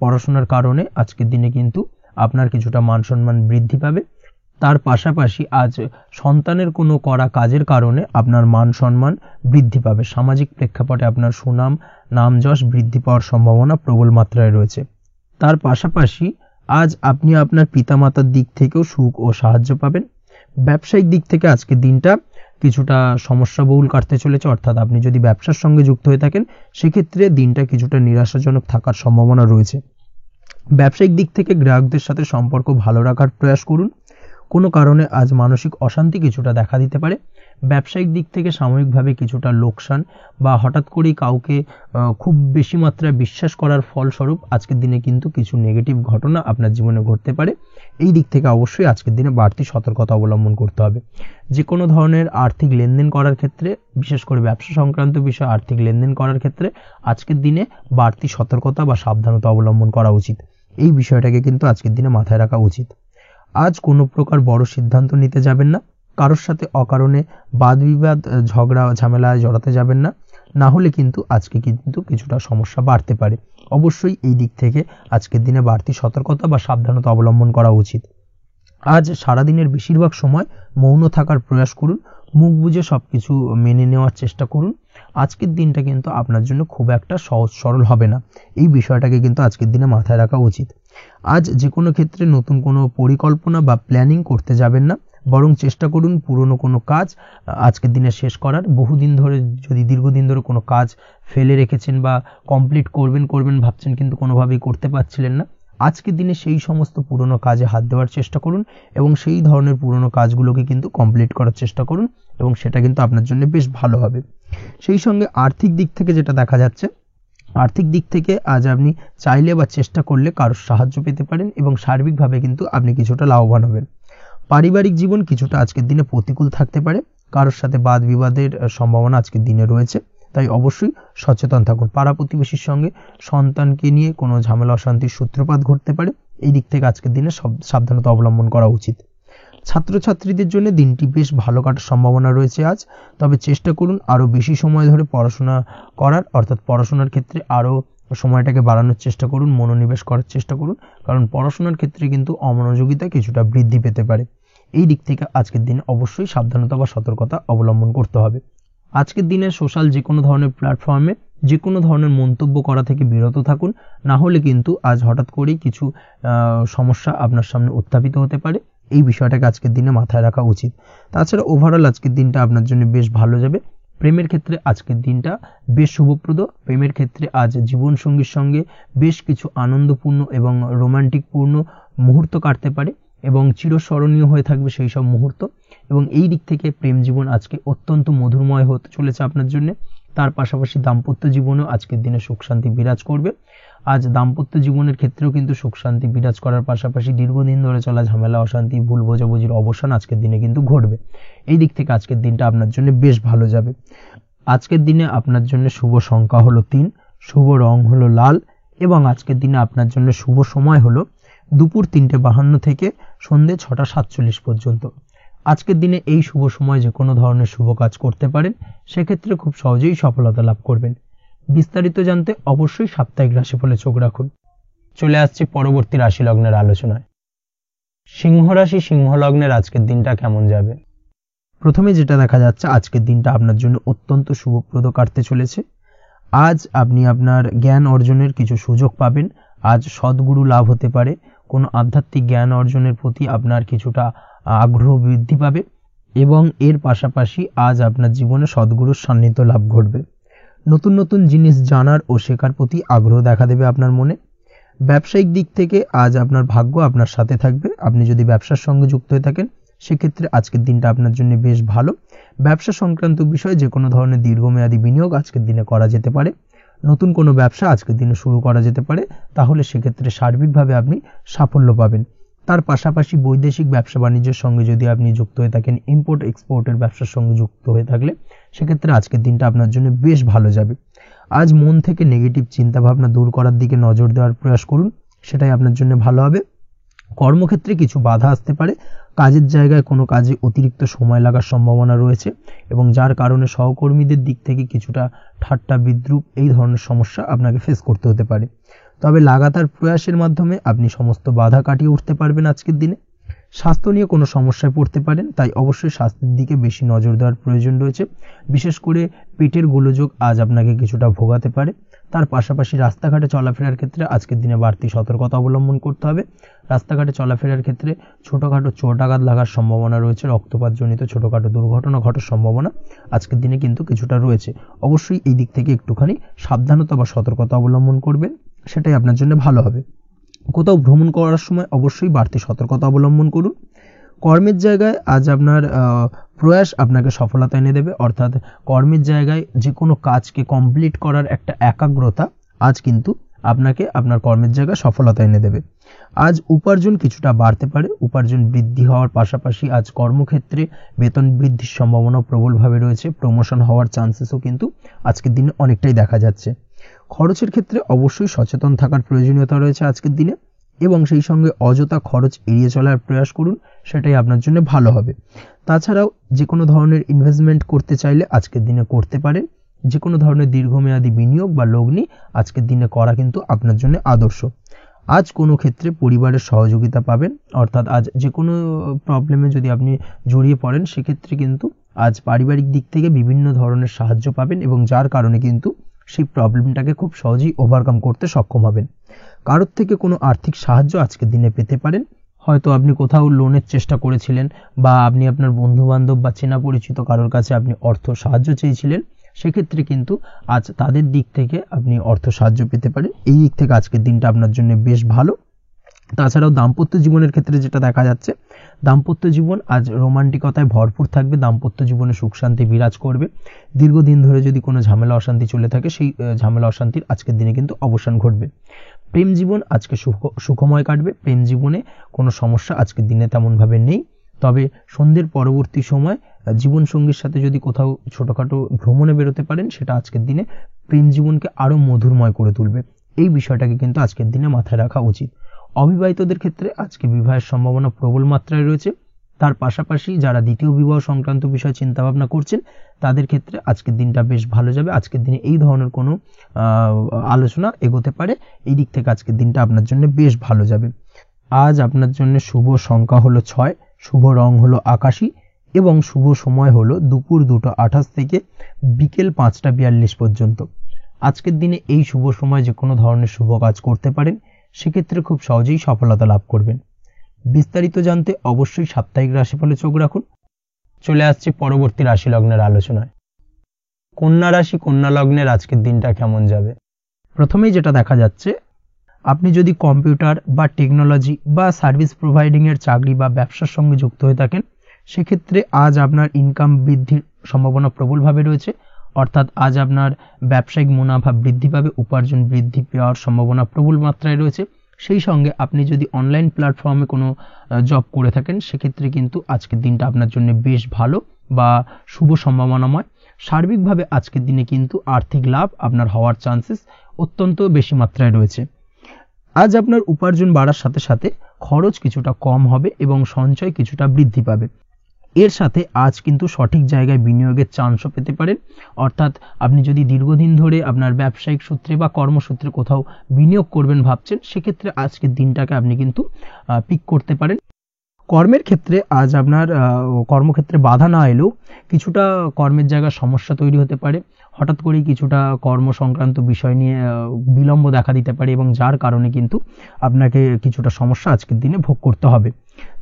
পড়াশোনার কারণে আজকের দিনে কিন্তু আপনার কিছুটা মান সম্মান বৃদ্ধি পাবে। তার পাশাপাশি আজ সন্তানের কোনো করা কাজের কারণে আপনার মান সম্মান বৃদ্ধি পাবে। সামাজিক প্রেক্ষাপটে আপনার সুনাম নাম যশ বৃদ্ধি পাওয়ার সম্ভাবনা প্রবল মাত্রায় রয়েছে। তার পাশাপাশি আজ আপনি আপনার পিতামাতার দিক থেকেও সুখ ও সাহায্য পাবেন। ব্যবসায়িক দিক থেকে আজকের দিনটা কিছুটা সমস্যাবহুল কাটতে চলেছে, অর্থাৎ আপনি যদি ব্যবসার সঙ্গে যুক্ত হয়ে থাকেন সেক্ষেত্রে দিনটা কিছুটা নিরাশাজনক থাকার সম্ভাবনা রয়েছে। ব্যবসায়িক দিক থেকে গ্রাহকদের সাথে সম্পর্ক ভালো রাখার প্রয়াস করুন। কোনো কারণে আজ মানসিক অশান্তি কিছুটা দেখা দিতে পারে। ব্যবসায়িক দিক থেকে সাময়িকভাবে কিছুটা লোকসান বা হঠাৎ করেই কাউকে খুব বেশি মাত্রায় বিশ্বাস করার ফলস্বরূপ আজকের দিনে কিন্তু কিছু নেগেটিভ ঘটনা আপনার জীবনে ঘটতে পারে। এই দিক থেকে অবশ্যই আজকের দিনে বাড়তি সতর্কতা অবলম্বন করতে হবে। যে কোনো ধরনের আর্থিক লেনদেন করার ক্ষেত্রে, বিশেষ করে ব্যবসা সংক্রান্ত বিষয়ে আর্থিক লেনদেন করার ক্ষেত্রে আজকের দিনে বাড়তি সতর্কতা বা সাবধানতা অবলম্বন করা উচিত। এই বিষয়টাকে কিন্তু আজকের দিনে মাথায় রাখা উচিত। আজ কোনো প্রকার বড় সিদ্ধান্ত নিতে যাবেন না। কারোর সাথে অকারণে বাদ বিবাদ ঝগড়া ঝামেলায় জড়াতে যাবেন না, না হলে কিন্তু আজকে কিন্তু কিছুটা সমস্যা বাড়তে পারে। অবশ্যই এই দিক থেকে আজকের দিনে বাড়তি সতর্কতা বা সাবধানতা অবলম্বন করা উচিত। আজ সারাদিনের বেশিরভাগ সময় মৌন থাকার প্রয়াস করুন। মুখ বুজে সবকিছু মেনে নেওয়ার চেষ্টা করুন। আজকের দিনটা কিন্তু আপনার জন্য খুব একটা সহজ সরল হবে না। এই বিষয়টাকে কিন্তু আজকের দিনে মাথায় রাখা উচিত। আজ যে কোনো ক্ষেত্রে নতুন কোনো পরিকল্পনা বা প্ল্যানিং করতে যাবেন না, বরং চেষ্টা করুন পুরনো কোনো কাজ আজকের দিনে শেষ করার। বহুদিন ধরে যদি দীর্ঘদিন ধরে কোনো কাজ ফেলে রেখেছেন বা কমপ্লিট করবেন ভাবছেন কিন্তু কোনোভাবেই করতে পারছিলেন না, আজকের দিনে সেই সমস্ত পুরনো কাজে হাত দেওয়ার চেষ্টা করুন এবং সেই ধরনের পুরনো কাজগুলোকে কিন্তু কমপ্লিট করার চেষ্টা করুন এবং সেটা কিন্তু আপনার জন্য বেশ ভালো হবে। সেই সঙ্গে আর্থিক দিক থেকে যেটা দেখা যাচ্ছে, আর্থিক দিক থেকে আজ আপনি চাইলে বা চেষ্টা করলে কারোর সাহায্য পেতে পারেন এবং সার্বিকভাবে কিন্তু আপনি কিছুটা লাভবান হবেন। পারিবারিক জীবন কিছুটা আজকের দিনে প্রতিকূল থাকতে পারে। কারোর সাথে বাদ বিবাদের সম্ভাবনা আজকের দিনে রয়েছে, তাই অবশ্যই সচেতন থাকুন। পাড়া প্রতিবেশীর সঙ্গে সন্তানকে নিয়ে কোনো ঝামেলা অশান্তির সূত্রপাত ঘটতে পারে। এই দিক থেকে আজকের দিনে সাবধানতা অবলম্বন করা উচিত। ছাত্রছাত্রীদের জন্য দিনটি বেশ ভালো কাটার সম্ভাবনা রয়েছে আজ, তবে চেষ্টা করুন আরও বেশি সময় ধরে পড়াশোনা করার, অর্থাৎ পড়াশোনার ক্ষেত্রে আরও সময়টাকে বাড়ানোর চেষ্টা করুন, মনোনিবেশ করার চেষ্টা করুন, কারণ পড়াশোনার ক্ষেত্রে কিন্তু অমনোযোগিতা কিছুটা বৃদ্ধি পেতে পারে। এই দিক থেকে আজকের দিনে অবশ্যই সাবধানতা বা সতর্কতা অবলম্বন করতে হবে। আজকের দিনে সোশ্যাল যে কোনো ধরনের প্ল্যাটফর্মে যে কোনো ধরনের মন্তব্য করা থেকে বিরত থাকুন, না হলে কিন্তু আজ হঠাৎ করেই কিছু সমস্যা আপনার সামনে উত্থাপিত হতে পারে। এই বিষয়টাকে আজকের দিনে মাথায় রাখা উচিত। তাছাড়া ওভারঅল আজকের দিনটা আপনার জন্য বেশ ভালো যাবে। প্রেমের ক্ষেত্রে আজকের দিনটা বেশ শুভপ্রদ। প্রেমের ক্ষেত্রে আজ জীবনসঙ্গীর সঙ্গে বেশ কিছু আনন্দপূর্ণ এবং রোমান্টিকপূর্ণ মুহূর্ত কাটতে পারে এবং চিরস্মরণীয় হয়ে থাকবে সেই সব মুহূর্ত, এবং এই দিক থেকে প্রেম জীবন আজকে অত্যন্ত মধুরময় হতে চলেছে আপনার জন্য। তার পাশাপাশি দাম্পত্য জীবনেও আজকের দিনে সুখ শান্তি বিরাজ করবে। আজ দাম্পত্য জীবনের ক্ষেত্রেও কিন্তু সুখ শান্তি বিরাজ করার পাশাপাশি দীর্ঘদিন ধরে চলা ঝামেলা অশান্তি ভুল বোঝাবুঝির অবসান আজকের দিনে কিন্তু ঘটবে। এই দিক থেকে আজকের দিনটা আপনার জন্য বেশ ভালো যাবে। আজকের দিনে আপনার জন্য শুভ সংখ্যা হলো 3, শুভ রং হলো লাল এবং আজকের দিনে আপনার জন্য শুভ সময় হলো দুপুর 3:52 থেকে সন্ধ্যে 6:47 পর্যন্ত। আজকের দিনে এই শুভ সময় যে কোনো ধরনের শুভ কাজ করতে পারেন, সেক্ষেত্রে খুব সহজেই সফলতা লাভ করবেন। বিস্তারিত জানতে অবশ্যই সাপ্তাহিক রাশিফলে চোখ রাখুন। চলে আসছি পরবর্তী রাশি লগ্নের আলোচনায়। সিংহ রাশি, সিংহ লগ্নের আজকের দিনটা কেমন যাবে? প্রথমে যেটা দেখা যাচ্ছে আজকের দিনটা আপনার জন্য অত্যন্ত শুভপ্রদ কাটতে চলেছে। আজ আপনি আপনার জ্ঞান অর্জনের কিছু সুযোগ পাবেন। আজ সদ্গুরু লাভ হতে পারে। কোনো আধ্যাত্মিক জ্ঞান অর্জনের প্রতি আপনার কিছুটা আগ্রহ বৃদ্ধি পাবে এবং এর পাশাপাশি আজ আপনার জীবনে সদ্গুরুর সান্নিধ্য লাভ ঘটবে। নতুন নতুন জিনিস জানার ও শেখার প্রতি আগ্রহ দেখা দেবে আপনার মনে। ব্যবসায়িক দিক থেকে আজ আপনার ভাগ্য আপনার সাথে থাকবে। আপনি যদি ব্যবসার সঙ্গে যুক্ত হয়ে থাকেন সেক্ষেত্রে আজকের দিনটা আপনার জন্য বেশ ভালো। ব্যবসা সংক্রান্ত বিষয়ে যে কোনো ধরনের দীর্ঘমেয়াদী বিনিয়োগ আজকের দিনে করা যেতে পারে। নতুন কোনো ব্যবসা আজকের দিনে শুরু করা যেতে পারে, তাহলে সেক্ষেত্রে সার্বিকভাবে আপনি সাফল্য পাবেন। তার পাশাপাশি বৈদেশিক ব্যবসা বাণিজ্যের সঙ্গে যদি আপনি যুক্ত হয়ে থাকেন, ইম্পোর্ট এক্সপোর্টের ব্যবসার সঙ্গে যুক্ত হয়ে থাকলে সেক্ষেত্রে আজকের দিনটা আপনার জন্য বেশ ভালো যাবে। আজ মন থেকে নেগেটিভ চিন্তাভাবনা দূর করার দিকে নজর দেওয়ার প্রয়াস করুন, সেটাই আপনার জন্য ভালো হবে। কর্মক্ষেত্রে কিছু বাধা আসতে পারে, কাজের জায়গায় কোনো কাজে অতিরিক্ত সময় লাগার সম্ভাবনা রয়েছে এবং যার কারণে সহকর্মীদের দিক থেকে কিছুটা ঠাট্টা বিদ্রূপ এই ধরনের সমস্যা আপনাকে ফেস করতে হতে পারে। তবে লাগাতার প্রয়াসের মাধ্যমে আপনি সমস্ত বাধা কাটিয়ে উঠতে পারবেন আজকের দিনে। স্বাস্থ্য নিয়ে কোনো সমস্যায় পড়তে পারেন, তাই অবশ্যই স্বাস্থ্যের দিকে বেশি নজর দেওয়ার প্রয়োজন রয়েছে। বিশেষ করে পেটের গোলযোগ আজ আপনাকে কিছুটা ভোগাতে পারে। তার পাশাপাশি রাস্তাঘাটে চলাফেরার ক্ষেত্রে আজকের দিনে বাড়তি সতর্কতা অবলম্বন করতে হবে। রাস্তাঘাটে চলাফেরার ক্ষেত্রে ছোটোখাটো চোট আঘাত লাগার সম্ভাবনা রয়েছে, রক্তপাতজনিত ছোটোখাটো দুর্ঘটনা ঘটার সম্ভাবনা আজকের দিনে কিন্তু কিছুটা রয়েছে। অবশ্যই এই দিক থেকে একটুখানি সাবধানতা বা সতর্কতা অবলম্বন করবেন, সেটাই আপনার জন্য ভালো হবে। কোথাও ভ্রমণ করার সময় অবশ্যই বাড়তি সতর্কতা অবলম্বন করুন। কর্মের জায়গায় আজ আপনার প্রয়াস আপনাকে সফলতা এনে দেবে, অর্থাৎ কর্মের জায়গায় যে কোনো কাজকে কমপ্লিট করার একটা একাগ্রতা আজ কিন্তু আপনাকে আপনার কর্মের জায়গায় সফলতা এনে দেবে। আজ উপার্জন কিছুটা বাড়তে পারে, উপার্জন বৃদ্ধি হওয়ার পাশাপাশি আজ কর্মক্ষেত্রে বেতন বৃদ্ধির সম্ভাবনা প্রবলভাবে রয়েছে। প্রমোশন হওয়ার চান্সেসও কিন্তু আজকের দিনে অনেকটাই দেখা যাচ্ছে। খরচের ক্ষেত্রে অবশ্যই সচেতন থাকার প্রয়োজনীয়তা রয়েছে আজকের দিনে এবং সেই সঙ্গে অযথা খরচ এড়িয়ে চলার প্রয়াস করুন, সেটাই আপনার জন্য ভালো হবে। তাছাড়াও যে কোনো ধরনের ইনভেস্টমেন্ট করতে চাইলে আজকের দিনে করতে পারেন। যে কোনো ধরনের দীর্ঘমেয়াদী বিনিয়োগ বা লগ্নি আজকের দিনে করা কিন্তু আপনার জন্য আদর্শ। আজ কোনো ক্ষেত্রে পরিবারের সহযোগিতা পাবেন, অর্থাৎ আজ যে কোনো প্রবলেমে যদি আপনি জড়িয়ে পড়েন সেক্ষেত্রে কিন্তু আজ পারিবারিক দিক থেকে বিভিন্ন ধরনের সাহায্য পাবেন এবং যার কারণে কিন্তু সেই প্রবলেমটাকে খুব সহজেই ওভারকাম করতে সক্ষম হবেন। কারোর থেকে কোনো আর্থিক সাহায্য আজকের দিনে পেতে পারেন। হয়তো আপনি কোথাও লোনের চেষ্টা করেছিলেন বা আপনি আপনার বন্ধুবান্ধব বা চেনা পরিচিত কারোর কাছে আপনি অর্থ সাহায্য চেয়েছিলেন, সেক্ষেত্রে কিন্তু আজ তাদের দিক থেকে আপনি অর্থ সাহায্য পেতে পারেন। এই দিক থেকে আজকের দিনটা আপনার জন্য বেশ ভালো। তাছাড়াও দাম্পত্য জীবনের ক্ষেত্রে যেটা দেখা যাচ্ছে, দাম্পত্য জীবন আজ রোমান্টিকতায় ভরপুর থাকবে। দাম্পত্য জীবনে সুখ শান্তি বিরাজ করবে। দীর্ঘদিন ধরে যদি কোনো ঝামেলা অশান্তি চলে থাকে সেই ঝামেলা অশান্তির আজকের দিনে কিন্তু অবসান ঘটবে। প্রেম জীবন আজকে সুখময় কাটবে। প্রেম জীবনে কোনো সমস্যা আজকের দিনে তেমনভাবে নেই। তবে সন্ধ্যের পরবর্তী সময় জীবনসঙ্গীর সাথে যদি কোথাও ছোটোখাটো ভ্রমণে বেরোতে পারেন, সেটা আজকের দিনে প্রেম জীবনকে আরও মধুরময় করে তুলবে। এই বিষয়টাকে কিন্তু আজকের দিনে মাথায় রাখা উচিত। অবিবাহিতদের ক্ষেত্রে আজকে বিবাহের সম্ভাবনা প্রবল মাত্রায় রয়েছে। তার পাশাপাশি যারা দ্বিতীয় বিবাহ সংক্রান্ত বিষয়ে চিন্তাভাবনা করছেন তাদের ক্ষেত্রে আজকের দিনটা বেশ ভালো যাবে। আজকের দিনে এই ধরনের কোনো আলোচনা এগোতে পারে। এই দিক থেকে আজকের দিনটা আপনার জন্য বেশ ভালো যাবে। আজ আপনার জন্য শুভ সংখ্যা হলো 6, শুভ রং হলো আকাশী এবং শুভ সময় হলো দুপুর 2:28 থেকে বিকেল 5:42 পর্যন্ত। আজকের দিনে এই শুভ সময় যে কোনো ধরনের শুভ কাজ করতে পারেন, সেক্ষেত্রে খুব সহজেই সফলতা লাভ করবেন। বিস্তারিত জানতে অবশ্যই সাপ্তাহিক রাশিফলে চোখ রাখুন। চলে আসছে পরবর্তী রাশি লগ্নের আলোচনায়। কন্যা রাশি, কন্যা লগ্নের আজকের দিনটা কেমন যাবে? প্রথমেই যেটা দেখা যাচ্ছে, আপনি যদি কম্পিউটার বা টেকনোলজি বা সার্ভিস প্রোভাইডিং এর চাকরি বা ব্যবসার সঙ্গে যুক্ত হয়ে থাকেন, সেক্ষেত্রে আজ আপনার ইনকাম বৃদ্ধির সম্ভাবনা প্রবলভাবে রয়েছে। অর্থাৎ আজ আপনার ব্যবসায়িক মুনাফা বৃদ্ধি পাবে, উপার্জন বৃদ্ধি পাওয়ার সম্ভাবনা প্রবল মাত্রায় রয়েছে। সেই সঙ্গে আপনি যদি অনলাইন প্ল্যাটফর্মে কোনো জব করে থাকেন, সেক্ষেত্রে কিন্তু আজকের দিনটা আপনার জন্য বেশ ভালো বা শুভ সম্ভাবনাময়। সার্বিকভাবে আজকের দিনে কিন্তু আর্থিক লাভ আপনার হওয়ার চান্সেস অত্যন্ত বেশি মাত্রায় রয়েছে। আজ আপনার উপার্জন বাড়ার সাথে সাথে খরচ কিছুটা কম হবে এবং সঞ্চয় কিছুটা বৃদ্ধি পাবে। এর সাথে আজ কিন্তু সঠিক জায়গায় বিনিয়োগের চান্সও পেতে পারেন। অর্থাৎ আপনি যদি দীর্ঘদিন ধরে আপনার ব্যবসায়িক সূত্রে বা কর্মসূত্রে কোথাও বিনিয়োগ করবেন ভাবছেন, সেক্ষেত্রে আজকের দিনটাকে আপনি কিন্তু পিক করতে পারেন। কর্মের ক্ষেত্রে আজ আপনার কর্মক্ষেত্রে বাধা না এলেও কিছুটা কর্মের জায়গায় সমস্যা তৈরি হতে পারে। হঠাৎ করেই কিছুটা কর্ম সংক্রান্ত বিষয় নিয়ে বিলম্ব দেখা দিতে পারে এবং যার কারণে কিন্তু আপনাকে কিছুটা সমস্যা আজকের দিনে ভোগ করতে হবে।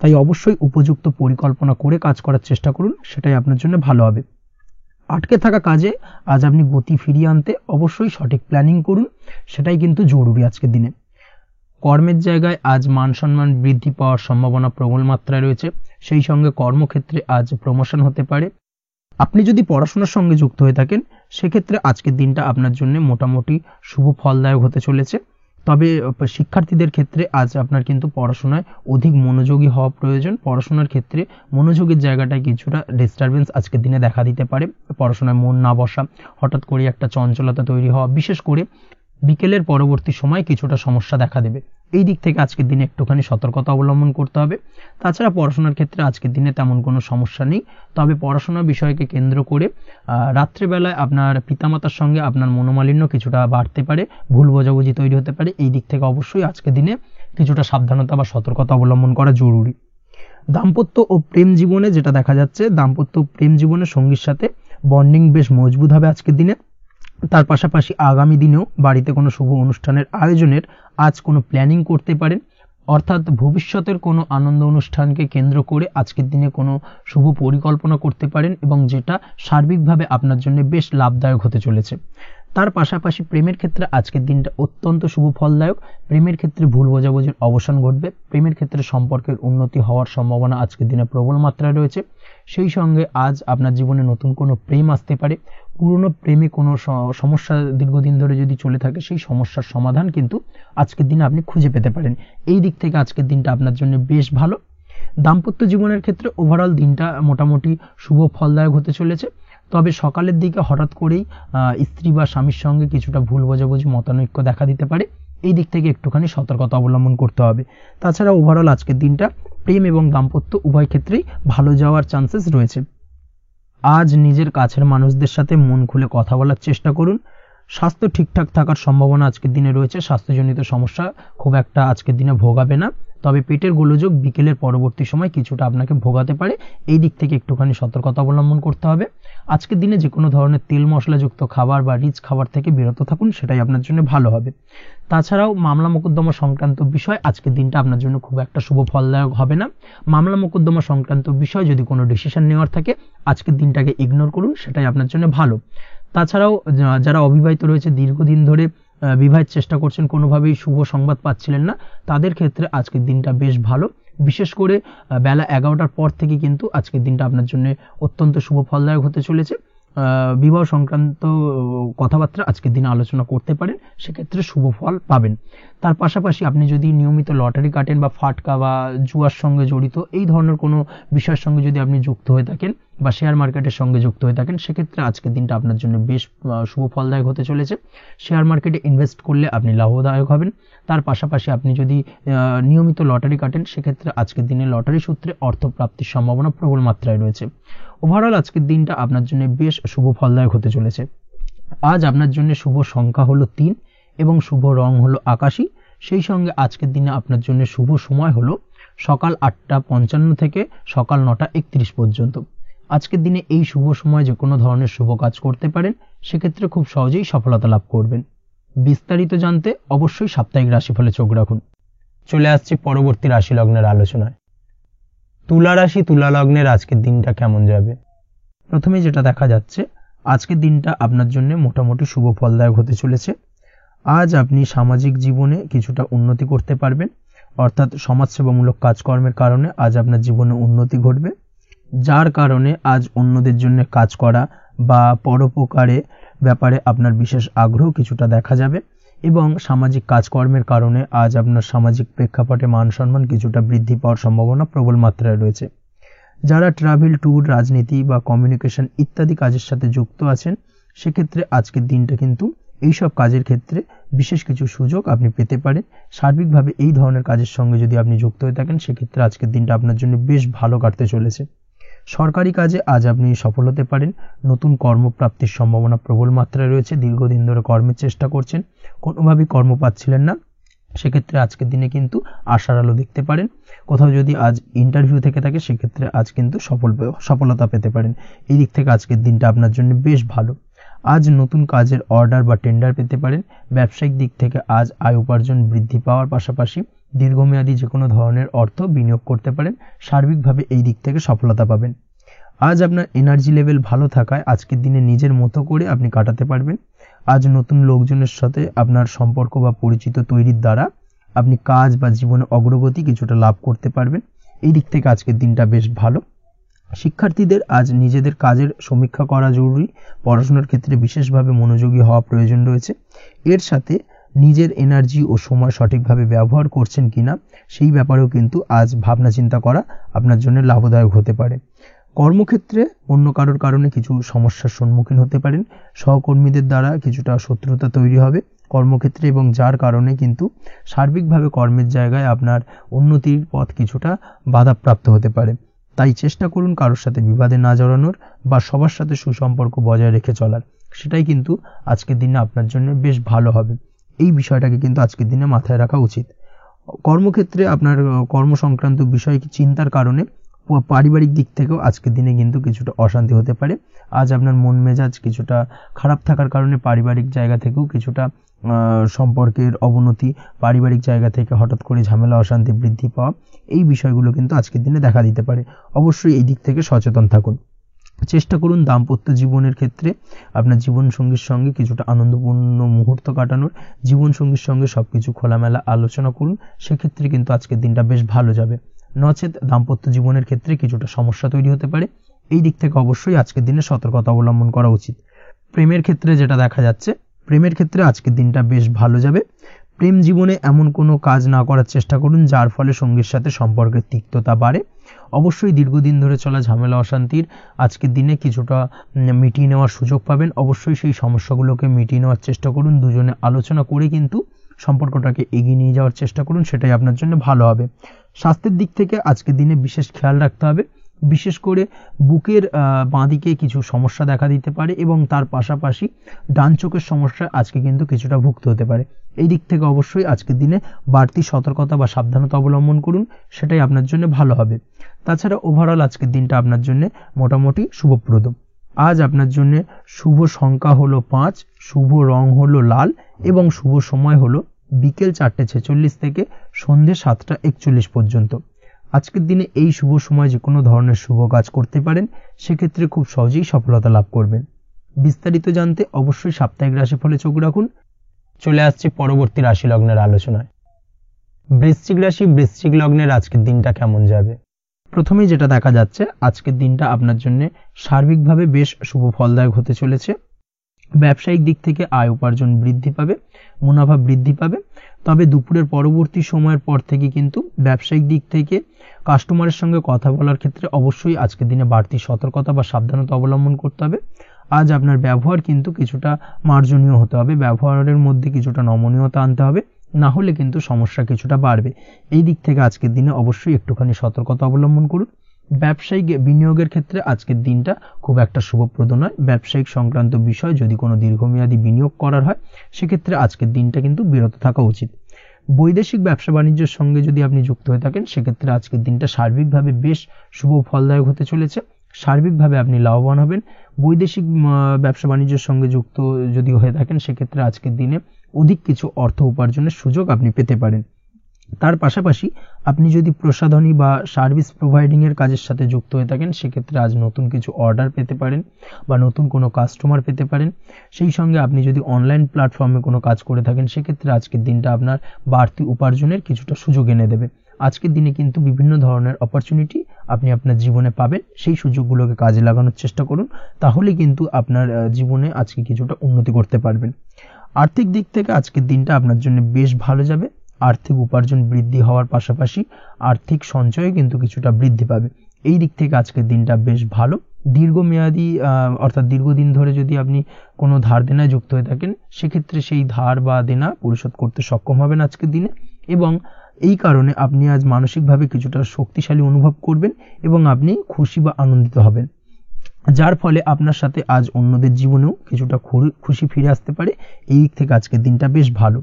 তাই অবশ্যই উপযুক্ত পরিকল্পনা করে কাজ করার চেষ্টা করুন, সেটাই আপনার জন্য ভালো হবে। আটকে থাকা কাজে আজ আপনি গতি ফিরিয়ে আনতে অবশ্যই সঠিক প্ল্যানিং করুন, সেটাই কিন্তু জরুরি আজকের দিনে। কর্মের জায়গায় আজ মান সম্মান বৃদ্ধি পাওয়ার সম্ভাবনা প্রবল মাত্রায় রয়েছে। সেই সঙ্গে কর্মক্ষেত্রে আজ প্রমোশন হতে পারে। আপনি যদি পড়াশোনার সঙ্গে যুক্ত হয়ে থাকেন সেক্ষেত্রে আজকের দিনটা আপনার জন্য মোটামুটি শুভ ফলদায়ক হতে চলেছে। তবে শিক্ষার্থীদের ক্ষেত্রে আজ আপনার কিন্তু পড়াশোনায় অধিক মনোযোগী হওয়া প্রয়োজন। পড়াশোনার ক্ষেত্রে মনোযোগের জায়গাটায় কিছুটা ডিস্টারবেন্স আজকের দিনে দেখা দিতে পারে। পড়াশোনায় মন না বসা, হঠাৎ করে একটা চঞ্চলতা তৈরি হওয়া, বিশেষ করে বিকেলের পরবর্তী সময় কিছুটা সমস্যা দেখা দেবে। এই দিক থেকে আজকের দিনে একটুখানি সতর্কতা অবলম্বন করতে হবে। তাছাড়া পড়াশোনার ক্ষেত্রে আজকের দিনে তেমন কোনো সমস্যা নেই। তবে পড়াশোনার বিষয়কে কেন্দ্র করে রাত্রেবেলায় আপনার পিতামাতার সঙ্গে আপনার মনোমালিন্য কিছুটা বাড়তে পারে, ভুল বোঝাবুঝি তৈরি হতে পারে। এই দিক থেকে অবশ্যই আজকের দিনে কিছুটা সাবধানতা বা সতর্কতা অবলম্বন করা জরুরি। দাম্পত্য ও প্রেম জীবনে যেটা দেখা যাচ্ছে, দাম্পত্য প্রেম জীবনে সঙ্গীর সাথে বন্ডিং বেশ মজবুত হবে আজকের দিনে। তার পাশাপাশি আগামী দিনেও বাড়িতে কোনো শুভ অনুষ্ঠানের আয়োজনের আজ কোনো প্ল্যানিং করতে পারেন। অর্থাৎ ভবিষ্যতের কোনো আনন্দ অনুষ্ঠানকে কেন্দ্র করে আজকের দিনে কোনো শুভ পরিকল্পনা করতে পারেন এবং যেটা সার্বিকভাবে আপনার জন্য বেশ লাভদায়ক হতে চলেছে। তার পাশাপাশি প্রেমের ক্ষেত্রে আজকের দিনটা অত্যন্ত শুভ ফলদায়ক। প্রেমের ক্ষেত্রে ভুল বোঝাবুঝির অবসান ঘটবে। প্রেমের ক্ষেত্রে সম্পর্কের উন্নতি হওয়ার সম্ভাবনা আজকের দিনে প্রবল মাত্রায় রয়েছে। সেই সঙ্গে আজ আপনার জীবনে নতুন কোনো প্রেম আসতে পারে। পুরনো প্রেমে কোনো সমস্যা দীর্ঘদিন ধরে যদি চলে থাকে সেই সমস্যার সমাধান কিন্তু আজকের দিনে আপনি খুঁজে পেতে পারেন। এই দিক থেকে আজকের দিনটা আপনার জন্য বেশ ভালো। দাম্পত্য জীবনের ক্ষেত্রে ওভারঅল দিনটা মোটামুটি শুভ ফলদায়ক হতে চলেছে। তবে সকালের দিকে হঠাৎ করেই স্ত্রী বা স্বামীর সঙ্গে কিছুটা ভুল বোঝাবুঝি মতানৈক্য দেখা দিতে পারে। এই দিক থেকে একটুখানি সতর্কতা অবলম্বন করতে হবে। তাছাড়া ওভারঅল আজকের দিনটা প্রেম এবং দাম্পত্য উভয় ক্ষেত্রেই ভালো যাওয়ার চান্সেস রয়েছে। আজ নিজের কাছের মানুষদের সাথে মন খুলে কথা বলার চেষ্টা করুন। স্বাস্থ্য ঠিকঠাক থাকার সম্ভাবনা আজকের দিনে রয়েছে। স্বাস্থ্যজনিত সমস্যা খুব একটা আজকের দিনে ভোগাবে না। তবে পেটের গোলযোগ বিকেলের পরবর্তী সময় কিছুটা আপনাকে ভোগাতে পারে। এই দিক থেকে একটুখানি সতর্কতা অবলম্বন করতে হবে। আজকের দিনে যে কোনো ধরনের তেল মশলাযুক্ত খাবার বা রিচ খাবার থেকে বিরত থাকুন, সেটাই আপনার জন্য ভালো হবে। তাছাড়াও মামলা মোকদ্দমা সংক্রান্ত বিষয় আজকের দিনটা আপনার জন্য খুব একটা শুভ ফলদায়ক হবে না। মামলা মোকদ্দমা সংক্রান্ত বিষয় যদি কোনো ডিসিশন নেওয়ার থাকে আজকের দিনটাকে ইগনোর করুন, সেটাই আপনার জন্য ভালো। তাছাড়াও যারা অবিবাহিত রয়েছে, দীর্ঘদিন ধরে বিবাহের চেষ্টা করছেন, কোনোভাবেই শুভ সংবাদ পাচ্ছিলেন না, তাদের ক্ষেত্রে আজকের দিনটা বেশ ভালো। বিশেষ করে বেলা 11টার পর থেকে কিন্তু আজকের দিনটা আপনার জন্য অত্যন্ত শুভ ফলদায়ক হতে চলেছে। বিবাহ সংক্রান্ত কথাবার্তা আজকের দিনে আলোচনা করতে পারেন, সেক্ষেত্রে শুভ ফল পাবেন। তার পাশাপাশি আপনি যদি নিয়মিত লটারি কাটেন বা ফাটকা বা জুয়ার সঙ্গে জড়িত এই ধরনের কোনো বিষয়ের সঙ্গে যদি আপনি যুক্ত হয়ে থাকেন বা শেয়ার মার্কেটের সঙ্গে যুক্ত হয়ে থাকেন, সেক্ষেত্রে আজকের দিনটা আপনার জন্য বেশ শুভ ফলদায়ক হতে চলেছে। শেয়ার মার্কেটে ইনভেস্ট করলে আপনি লাভদায়ক হবেন। তার পাশাপাশি আপনি যদি নিয়মিত লটারি কাটেন, সেক্ষেত্রে আজকের দিনে লটারি সূত্রে অর্থ প্রাপ্তির সম্ভাবনা প্রবল মাত্রায় রয়েছে। ওভারঅল আজকের দিনটা আপনার জন্য বেশ শুভ ফলদায়ক হতে চলেছে। আজ আপনার জন্য শুভ সংখ্যা হলো 3 এবং শুভ রং হলো আকাশী। সেই সঙ্গে আজকের দিনে আপনার জন্য শুভ সময় হলো সকাল 8:55 থেকে সকাল 9:31 পর্যন্ত। আজকের দিনে এই শুভ সময় যে কোনো ধরনের শুভ কাজ করতে পারেন, সেক্ষেত্রে খুব সহজেই সফলতা লাভ করবেন। বিস্তারিত জানতে অবশ্যই সাপ্তাহিক রাশিফলে চোখ রাখুন। চলে আসছে পরবর্তী রাশি লগ্নের আলোচনায়। তুলা রাশি, তুলা লগ্নের আজকের দিনটা কেমন যাবে? প্রথমে যেটা দেখা যাচ্ছে, আজকের দিনটা আপনার জন্য মোটামুটি শুভ ফলদায়ক হতে চলেছে। আজ আপনি সামাজিক জীবনে কিছুটা উন্নতি করতে পারবেন, অর্থাৎ সমাজসেবামূলক কাজকর্মের কারণে আজ আপনার জীবনে উন্নতি ঘটবে, যার কারণে আজ অন্যদের জন্য কাজ করা বা পরোপকারে ব্যাপারে আপনার বিশেষ আগ্রহ কিছুটা দেখা যাবে এবং সামাজিক কাজকর্মের কারণে আজ আপনার সামাজিক প্রেক্ষাপটে মান সম্মান কিছুটা বৃদ্ধি পাওয়ার সম্ভাবনা প্রবল মাত্রায় রয়েছে। যারা ট্রাভেল, ট্যুর, রাজনীতি বা কমিউনিকেশন ইত্যাদি কাজের সাথে যুক্ত আছেন, সেক্ষেত্রে আজকের দিনটা কিন্তু এইসব কাজের ক্ষেত্রে বিশেষ কিছু সুযোগ আপনি পেতে পারেন। সার্বিকভাবে এই ধরনের কাজের সঙ্গে যদি আপনি যুক্ত হয়ে থাকেন, সেক্ষেত্রে আজকের দিনটা আপনার জন্য বেশ ভালো কাটতে চলেছে। সরকারি কাজে আজ আপনি সফল হতে পারেন। নতুন কর্মপ্রাপ্তির সম্ভাবনা প্রবল মাত্রায় রয়েছে। দীর্ঘদিন ধরে কর্মের চেষ্টা করছেন, কোনোভাবেই কর্ম পাচ্ছিলেন না, সেক্ষেত্রে আজকের দিনে কিন্তু আশার আলো দেখতে পারেন। কোথাও যদি আজ ইন্টারভিউ থেকে থাকে সেক্ষেত্রে আজ কিন্তু সফলতা পেতে পারেন। এই দিক থেকে আজকের দিনটা আপনার জন্য বেশ ভালো। আজ নতুন কাজের অর্ডার বা টেন্ডার পেতে পারেন। ব্যবসায়িক দিক থেকে আজ আয় উপার্জন বৃদ্ধি পাওয়ার পাশাপাশি দীর্ঘমেয়াদী যে কোনো ধরনের অর্থ বিনিয়োগ করতে পারেন। সার্বিকভাবে এই দিক থেকে সফলতা পাবেন। আজ আপনার এনার্জি লেভেল ভালো থাকায় আজকের দিনে নিজের মতো করে আপনি কাটাতে পারবেন। আজ নতুন লোকজনের সাথে আপনার সম্পর্ক বা পরিচিত তৈরির দ্বারা আপনি কাজ বা জীবনে অগ্রগতি কিছুটা লাভ করতে পারবেন। এই দিক থেকে আজকের দিনটা বেশ ভালো। শিক্ষার্থীদের আজ নিজেদের কাজের সমীক্ষা করা জরুরি। পড়াশোনার ক্ষেত্রে বিশেষভাবে মনোযোগী হওয়া প্রয়োজন রয়েছে। এর সাথে নিজের এনার্জি ও সময় সঠিকভাবে ব্যবহার করছেন কিনা সেই ব্যাপারেও কিন্তু আজ ভাবনা চিন্তা করা আপনার জন্য লাভদায়ক হতে পারে। কর্মক্ষেত্রে অন্য কারোর কারণে কিছু সমস্যার সম্মুখীন হতে পারেন। সহকর্মীদের দ্বারা কিছুটা শত্রুতা তৈরি হবে কর্মক্ষেত্রে, এবং যার কারণে কিন্তু সার্বিকভাবে কর্মের জায়গায় আপনার উন্নতির পথ কিছুটা বাধাপ্রাপ্ত হতে পারে। তাই চেষ্টা করুন কারোর সাথে বিবাদে না জড়ানোর বা সবার সাথে সুসম্পর্ক বজায় রেখে চলার। সেটাই কিন্তু আজকের দিনে আপনার জন্য বেশ ভালো হবে। এই বিষয়টাকে কিন্তু আজকের দিনে মাথায় রাখা উচিত। কর্মক্ষেত্রে আপনার কর্মসংক্রান্ত বিষয় চিন্তার কারণে পারিবারিক দিক থেকেও আজকের দিনে কিন্তু কিছুটা অশান্তি হতে পারে। আজ আপনার মন মেজাজ কিছুটা খারাপ থাকার কারণে পারিবারিক জায়গা থেকেও কিছুটা সম্পর্কের অবনতি, পারিবারিক জায়গা থেকে হঠাৎ করে ঝামেলা অশান্তি বৃদ্ধি পাওয়া, এই বিষয়গুলো কিন্তু আজকের দিনে দেখা দিতে পারে। অবশ্যই এই দিক থেকে সচেতন থাকুন। চেষ্টা করুন দাম্পত্য জীবনের ক্ষেত্রে আপনার জীবনসঙ্গীর সঙ্গে কিছুটা আনন্দপূর্ণ মুহূর্ত কাটানোর। জীবনসঙ্গীর সঙ্গে সবকিছু খোলামেলা আলোচনা করুন, সেক্ষেত্রে কিন্তু আজকের দিনটা বেশ ভালো যাবে। নচেত দাম্পত্য জীবনের ক্ষেত্রে কিছুটা সমস্যা তৈরি হতে পারে। এই দিক থেকে অবশ্যই আজকের দিনে সতর্কতা অবলম্বন করা উচিত। প্রেমের ক্ষেত্রে যেটা দেখা যাচ্ছে, প্রেমের ক্ষেত্রে আজকের দিনটা বেশ ভালো যাবে। প্রেম জীবনে এমন কোনো কাজ না করার চেষ্টা করুন যার ফলে সঙ্গীর সাথে সম্পর্কের তিক্ততা বাড়ে। অবশ্যই দীর্ঘদিন ধরে চলা ঝামেলা অশান্তির আজকের দিনে কিছুটা মিটিয়ে নেওয়ার সুযোগ পাবেন। অবশ্যই সেই সমস্যাগুলোকে মিটিয়ে নেওয়ার চেষ্টা করুন। দুজনে আলোচনা করে কিন্তু সম্পর্কটাকে এগিয়ে নিয়ে যাওয়ার চেষ্টা করুন, সেটাই আপনার জন্য ভালো হবে। স্বাস্থ্যের দিক থেকে আজকের দিনে বিশেষ খেয়াল রাখতে হবে। বিশেষ করে বুকের বাঁদিকে কিছু সমস্যা দেখা দিতে পারে এবং তার পাশাপাশি ডান চোখের সমস্যা আজকে কিন্তু কিছুটা ভুগতে হতে পারে। এই দিক থেকে অবশ্যই আজকের দিনে বাড়তি সতর্কতা বা সাবধানতা অবলম্বন করুন, সেটাই আপনার জন্য ভালো হবে। তাছাড়া ওভারঅল আজকের দিনটা আপনার জন্য মোটামুটি শুভপ্রদ। আজ আপনার জন্য শুভ সংখ্যা হলো 5, শুভ রং হলো লাল এবং শুভ সময় হলো বিকেল 4:46 থেকে সন্ধ্যে 7:41 পর্যন্ত। আজকের দিনে এই শুভ সময় যে কোনো ধরনের শুভ কাজ করতে পারেন, সেক্ষেত্রে খুব সহজেই সফলতা লাভ করবেন। বিস্তারিত জানতে অবশ্যই সাপ্তাহিক রাশিফলে চোখ রাখুন। চলে আসছে পরবর্তী রাশি লগ্নের আলোচনায়। বৃশ্চিক রাশি, বৃশ্চিক লগ্নের আজকের দিনটা কেমন যাবে? প্রথমেই যেটা দেখা যাচ্ছে, আজকের দিনটা আপনার জন্য সার্বিকভাবে বেশ শুভ ফলদায়ক হতে চলেছে। ব্যবসায়িক দিক থেকে আয় উপার্জন বৃদ্ধি পাবে, মুনাফা বৃদ্ধি পাবে। তবে দুপুরের পরবর্তী সময়ের পর থেকে কিন্তু ব্যবসায়িক দিক থেকে কাস্টমারের সঙ্গে কথা বলার ক্ষেত্রে অবশ্যই আজকের দিনে বাড়তি সতর্কতা বা সাবধানতা অবলম্বন করতে হবে। আজ আপনার ব্যবহার কিন্তু কিছুটা মার্জনীয় হতে হবে, ব্যবহারের মধ্যে কিছুটা নমনীয়তা আনতে হবে, না হলে কিন্তু সমস্যা কিছুটা বাড়বে। এই দিক থেকে আজকের দিনে অবশ্যই একটুখানি সতর্কতা অবলম্বন করুন। ব্যবসায়িক বিনিয়োগের ক্ষেত্রে আজকের দিনটা খুব একটা শুভপ্রদ নয়। ব্যবসায়িক সংক্রান্ত বিষয় যদি কোনো দীর্ঘমেয়াদী বিনিয়োগ করার হয়, সেক্ষেত্রে আজকের দিনটা কিন্তু বিরত থাকা উচিত। বৈদেশিক ব্যবসা বাণিজ্যের সঙ্গে যদি আপনি যুক্ত হয়ে থাকেন, সেক্ষেত্রে আজকের দিনটা সার্বিকভাবে বেশ শুভ ফলদায়ক হতে চলেছে। সার্বিকভাবে আপনি লাভবান হবেন। বৈদেশিক ব্যবসা বাণিজ্যের সঙ্গে যুক্ত যদি হয়ে থাকেন, সেক্ষেত্রে আজকের দিনে অধিক কিছু অর্থ উপার্জনের সুযোগ আপনি পেতে পারেন। তার পাশাপাশি আপনি যদি প্রসাধনী বা সার্ভিস প্রোভাইডিং এর কাজের সাথে যুক্ত হয়ে থাকেন, সেক্ষেত্রে আজ নতুন কিছু অর্ডার পেতে পারেন বা নতুন কোনো কাস্টমার পেতে পারেন। সেই সঙ্গে আপনি যদি অনলাইন প্ল্যাটফর্মে কোনো কাজ করে থাকেন, সেক্ষেত্রে আজকের দিনটা আপনার বাড়তি উপার্জনের কিছুটা সুযোগ এনে দেবে। আজকের দিনে কিন্তু বিভিন্ন ধরনের অপরচুনিটি আপনি আপনার জীবনে পাবেন। সেই সুযোগগুলোকে কাজে লাগানোর চেষ্টা করুন, তাহলে কিন্তু আপনার জীবনে আজকে কিছুটা উন্নতি করতে পারবেন। আর্থিক দিক থেকে আজকের দিনটা আপনার জন্য বেশ ভালো যাবে। আর্থিক উপার্জন বৃদ্ধি হওয়ার পাশাপাশি আর্থিক সঞ্চয় কিন্তু কিছুটা বৃদ্ধি পাবে। এই দিক থেকে আজকের দিনটা বেশ ভালো। দীর্ঘমেয়াদী অর্থাৎ দীর্ঘদিন ধরে যদি আপনি কোনো ধার দেনায় যুক্ত হয়ে থাকেন, সেক্ষেত্রে সেই ধার বা দেনা পরিশোধ করতে সক্ষম হবেন আজকের দিনে, এবং এই কারণে আপনি আজ মানসিকভাবে কিছুটা শক্তিশালী অনুভব করবেন এবং আপনি খুশি বা আনন্দিত হবেন, যার ফলে আপনার সাথে আজ অন্যদের জীবনেও কিছুটা খুশি ফিরে আসতে পারে। এই দিক থেকে আজকের দিনটা বেশ ভালো।